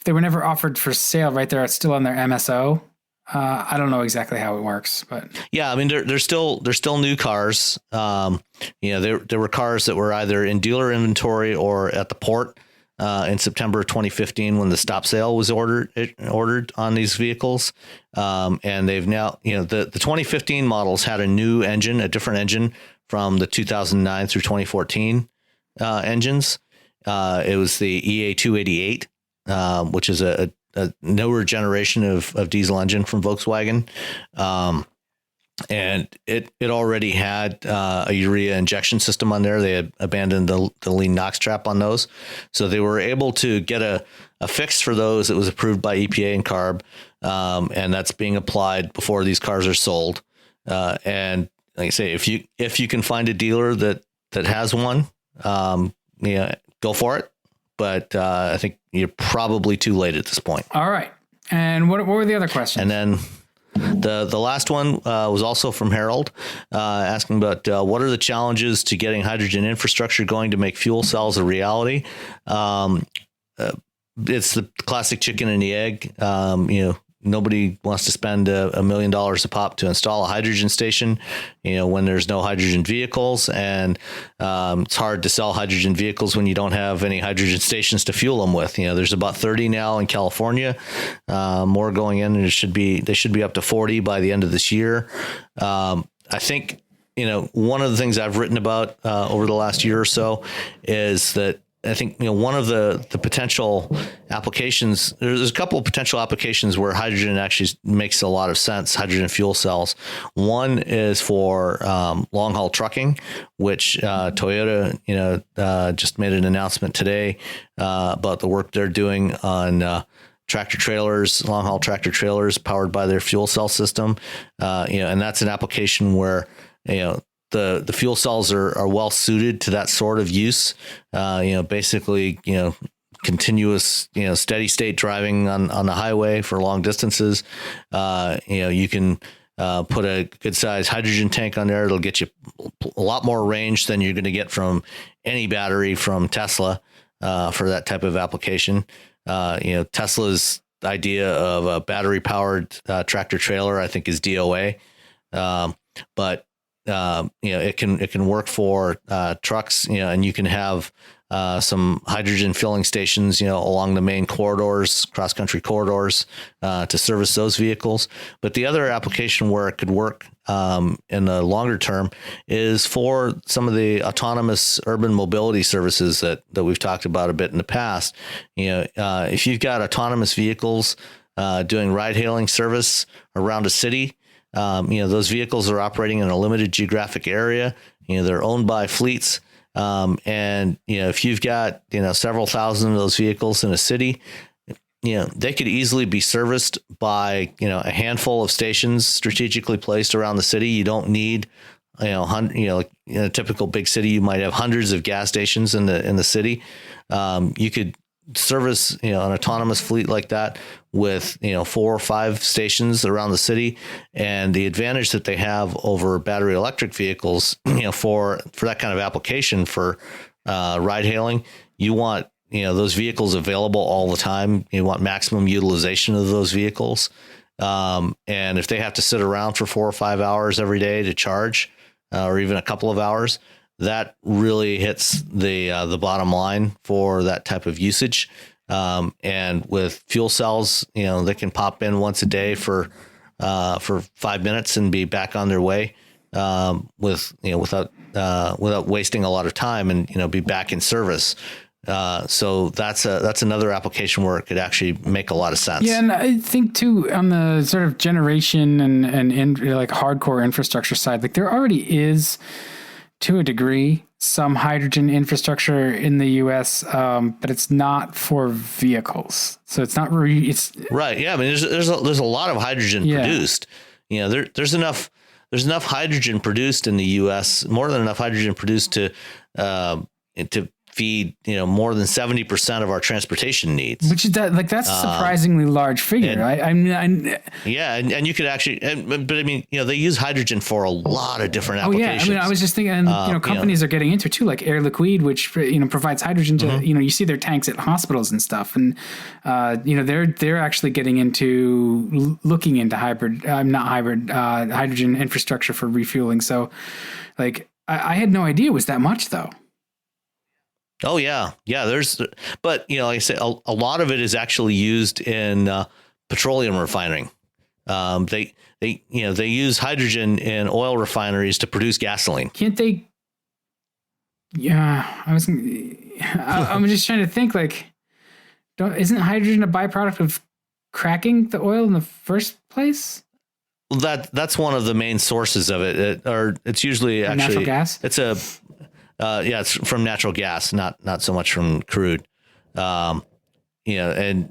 offered for sale right there, it's still on their MSO. I don't know exactly how it works, but yeah, I mean they're still new cars. There were cars that were either in dealer inventory or at the port in September 2015 when the stop sale was ordered on these vehicles. And they've now, the 2015 models had a new engine, a different engine from the 2009 through 2014 engines. It was the EA288, which is a newer generation of diesel engine from Volkswagen. And it already had a urea injection system on there. They had abandoned the lean NOx trap on those. So they were able to get a fix for those that was approved by EPA and CARB. And that's being applied before these cars are sold. And like I say, if you can find a dealer that has one, go for it. But I think you're probably too late at this point. All right. And what were the other questions? And then the last one was also from Harold, asking about what are the challenges to getting hydrogen infrastructure going to make fuel cells a reality. It's the classic chicken and the egg. Nobody wants to spend $1 million a pop to install a hydrogen station, when there's no hydrogen vehicles, and it's hard to sell hydrogen vehicles when you don't have any hydrogen stations to fuel them with. There's about 30 now in California, more going in, and they should be up to 40 by the end of this year. I think, one of the things I've written about over the last year or so is that I think, one of the potential applications, there's a couple of potential applications where hydrogen actually makes a lot of sense, hydrogen fuel cells. One is for long haul trucking, which Toyota, just made an announcement today about the work they're doing on tractor trailers, long haul tractor trailers powered by their fuel cell system. And that's an application where, the fuel cells are well suited to that sort of use. Basically, continuous, steady state driving on the highway for long distances. You can put a good sized hydrogen tank on there. It'll get you a lot more range than you're going to get from any battery from Tesla for that type of application. Tesla's idea of a battery powered tractor trailer, I think, is DOA. But it can work for trucks, and you can have some hydrogen filling stations, along the main corridors, cross country corridors, to service those vehicles. But the other application where it could work in the longer term is for some of the autonomous urban mobility services that we've talked about a bit in the past. If you've got autonomous vehicles doing ride hailing service around a city, those vehicles are operating in a limited geographic area. They're owned by fleets. And if you've got, several thousand of those vehicles in a city, they could easily be serviced by, a handful of stations strategically placed around the city. You don't need, in a typical big city, you might have hundreds of gas stations in the city. You could service, an autonomous fleet like that with, 4 or 5 stations around the city. And the advantage that they have over battery electric vehicles, for that kind of application for ride hailing, you want, those vehicles available all the time. You want maximum utilization of those vehicles. And if they have to sit around for 4 or 5 hours every day to charge, or even a couple of hours, that really hits the bottom line for that type of usage. And with fuel cells, they can pop in once a day for 5 minutes and be back on their way, without wasting a lot of time, and, be back in service. So that's another application where it could actually make a lot of sense. Yeah. And I think too, on the sort of generation and like hardcore infrastructure side, like there already is, to a degree, some hydrogen infrastructure in the U.S., but it's not for vehicles. So it's not it's right. Yeah, I mean, there's a lot of hydrogen produced. There's enough hydrogen produced in the U.S. More than enough hydrogen produced to feed more than 70% of our transportation needs. Which is that's a surprisingly large figure. And you could actually, but I mean, they use hydrogen for a lot of different applications. I mean, I was just thinking, companies are getting into it too, like Air Liquide, which provides hydrogen to you see their tanks at hospitals and stuff, and they're actually getting into looking into hydrogen infrastructure for refueling. So, I had no idea it was that much though. Oh yeah. But like I say, a lot of it is actually used in petroleum refining. They use hydrogen in oil refineries to produce gasoline. Can't they? Yeah, I'm just trying to think. Isn't hydrogen a byproduct of cracking the oil in the first place? Well, that's one of the main sources of it. It's usually actually natural gas. It's from natural gas, not so much from crude. And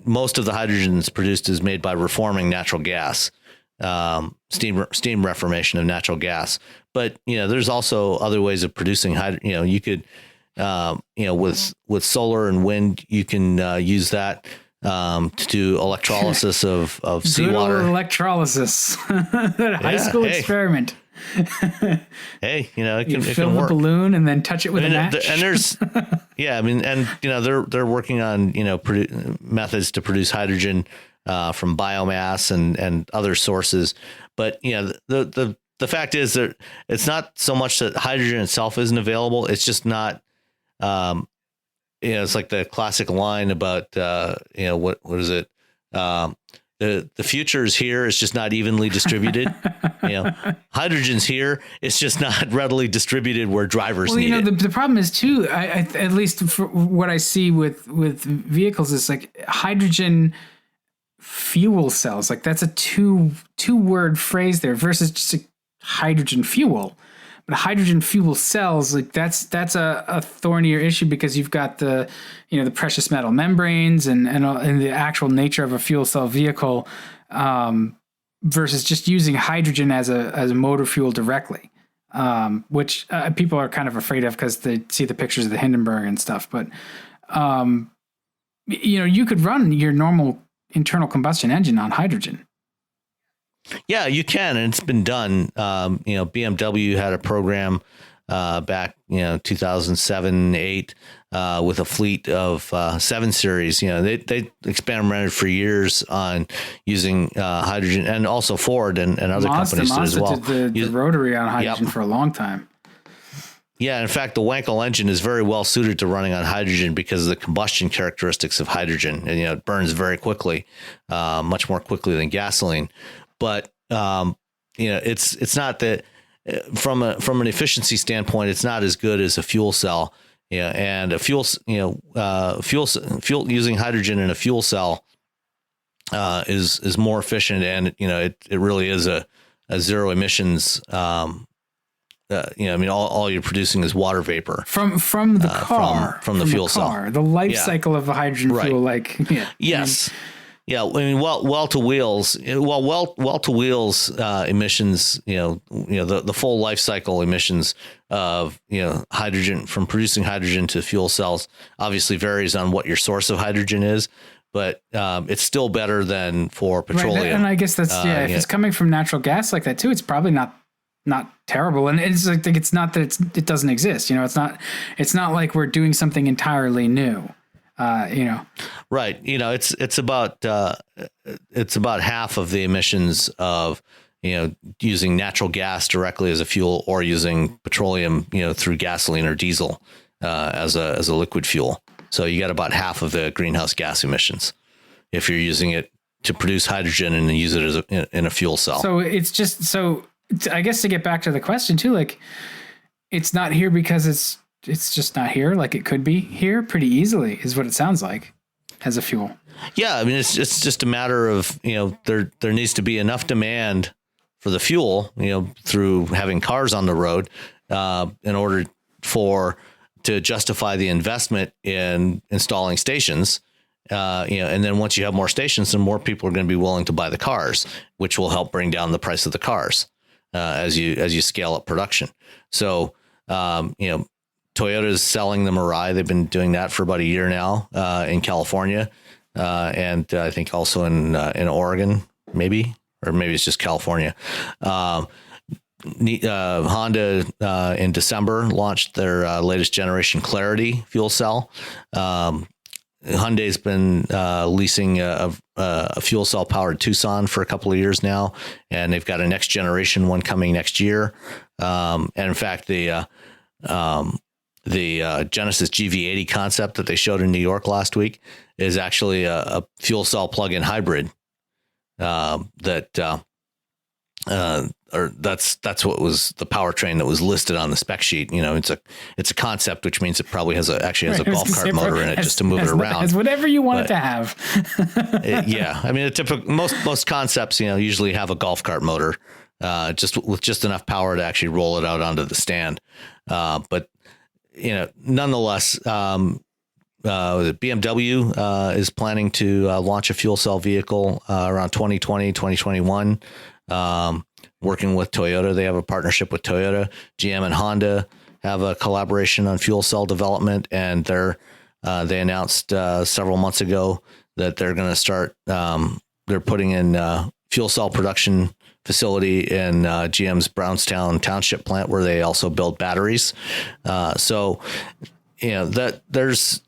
most of the hydrogen that's produced is made by reforming natural gas, steam reformation of natural gas. But there's also other ways of producing hydrogen. You could, with solar and wind, you can use that to do electrolysis of seawater. Good old electrolysis, that high school experiment. Hey, it you can fill the work. Balloon and then touch it with a match. And there's, they're working on methods to produce hydrogen from biomass and other sources. But the fact is that it's not so much that hydrogen itself isn't available. It's just not. It's like the classic line about what is it? The future is here. It's just not evenly distributed. Hydrogen's here. It's just not readily distributed where drivers need it. The problem is too, I at least for what I see with vehicles is hydrogen fuel cells. That's a two word phrase there versus just a hydrogen fuel. But hydrogen fuel cells, that's a thornier issue because you've got the precious metal membranes and the actual nature of a fuel cell vehicle versus just using hydrogen as a motor fuel directly, which people are kind of afraid of because they see the pictures of the Hindenburg and stuff. But you could run your normal internal combustion engine on hydrogen. Yeah, you can, and it's been done. BMW had a program back, 2007, 8, with a fleet of 7 Series. They experimented for years on using hydrogen, and also Ford and other companies did as well. Did the rotary on hydrogen for a long time. Yeah, in fact, the Wankel engine is very well suited to running on hydrogen because of the combustion characteristics of hydrogen, and it burns very quickly, much more quickly than gasoline. But it's not that from an efficiency standpoint, it's not as good as a fuel cell. And a fuel using hydrogen in a fuel cell is more efficient, and it really is a zero emissions. All you're producing is water vapor from the car, from the fuel cell. The life cycle of a hydrogen fuel, yes. Yeah, I mean, well to wheels emissions, the full life cycle emissions of, hydrogen from producing hydrogen to fuel cells obviously varies on what your source of hydrogen is, but it's still better than for petroleum. Right, and I guess that's, if it's coming from natural gas like that too, it's probably not terrible. And it's it's not that it doesn't exist. It's not like we're doing something entirely new. Right. It's about half of the emissions of, using natural gas directly as a fuel or using petroleum, through gasoline or diesel, as a liquid fuel. So you got about half of the greenhouse gas emissions if you're using it to produce hydrogen and then use it as in a fuel cell. So it's just, I guess to get back to the question too, it's not here because it's just not here. It could be here pretty easily is what it sounds like as a fuel. Yeah. I mean, it's just a matter of, there needs to be enough demand for the fuel, through having cars on the road, in order to justify the investment in installing stations. And then once you have more stations, then more people are going to be willing to buy the cars, which will help bring down the price of the cars as you scale up production. So, Toyota is selling the Mirai. They've been doing that for about a year now in California, and I think also in Oregon, maybe it's just California. Honda in December launched their latest generation Clarity fuel cell. Hyundai's been leasing a fuel cell powered Tucson for a couple of years now, and they've got a next generation one coming next year. And in fact, the Genesis GV80 concept that they showed in New York last week is actually a fuel cell plug-in hybrid that's what was the powertrain that was listed on the spec sheet. It's a concept, which means it probably has a golf cart motor in it just to move it around. It's whatever you want it to have. A typical most concepts, usually have a golf cart motor, just enough power to actually roll it out onto the stand. But nonetheless, BMW is planning to launch a fuel cell vehicle around 2020, 2021. Working with Toyota. They have a partnership with Toyota. GM and Honda have a collaboration on fuel cell development, and they announced several months ago that they're going to start. They're putting in fuel cell production facility in GM's Brownstown Township plant, where they also build batteries. So that there's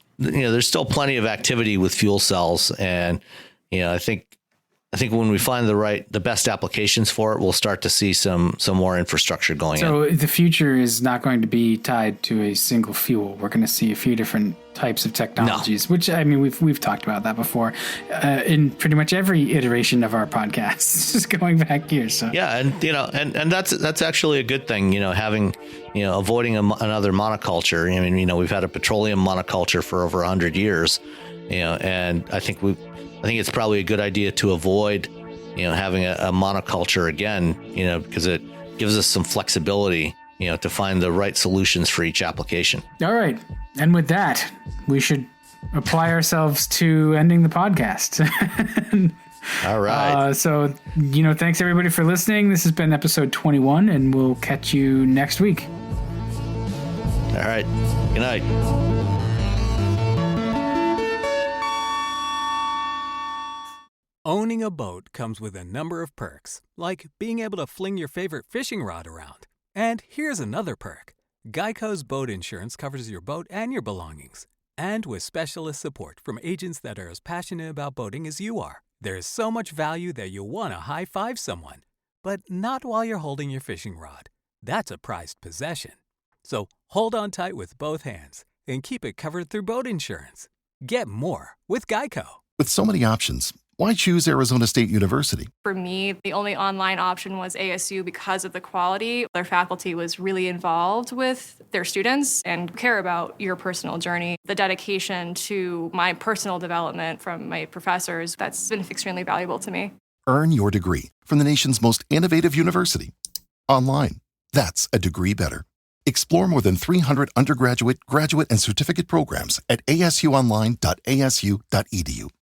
still plenty of activity with fuel cells, and I think when we find the best applications for it, we'll start to see some more infrastructure going in. So the future is not going to be tied to a single fuel. We're going to see a few different types of technologies, which we've talked about that before in pretty much every iteration of our podcast. Just going back here. So yeah, and that's actually a good thing. Having avoiding another monoculture. We've had a petroleum monoculture for over 100 years. And I think it's probably a good idea to avoid, having a monoculture again, because it gives us some flexibility, to find the right solutions for each application. All right. And with that, we should apply ourselves to ending the podcast. All right. So, thanks everybody for listening. This has been episode 21, and we'll catch you next week. All right. Good night. Owning a boat comes with a number of perks, like being able to fling your favorite fishing rod around. And here's another perk. Geico's boat insurance covers your boat and your belongings. And with specialist support from agents that are as passionate about boating as you are, there's so much value that you'll want to high-five someone. But not while you're holding your fishing rod. That's a prized possession. So hold on tight with both hands and keep it covered through boat insurance. Get more with Geico. With so many options, why choose Arizona State University? For me, the only online option was ASU because of the quality. Their faculty was really involved with their students and care about your personal journey. The dedication to my personal development from my professors, that's been extremely valuable to me. Earn your degree from the nation's most innovative university. Online. That's a degree better. Explore more than 300 undergraduate, graduate, and certificate programs at asuonline.asu.edu.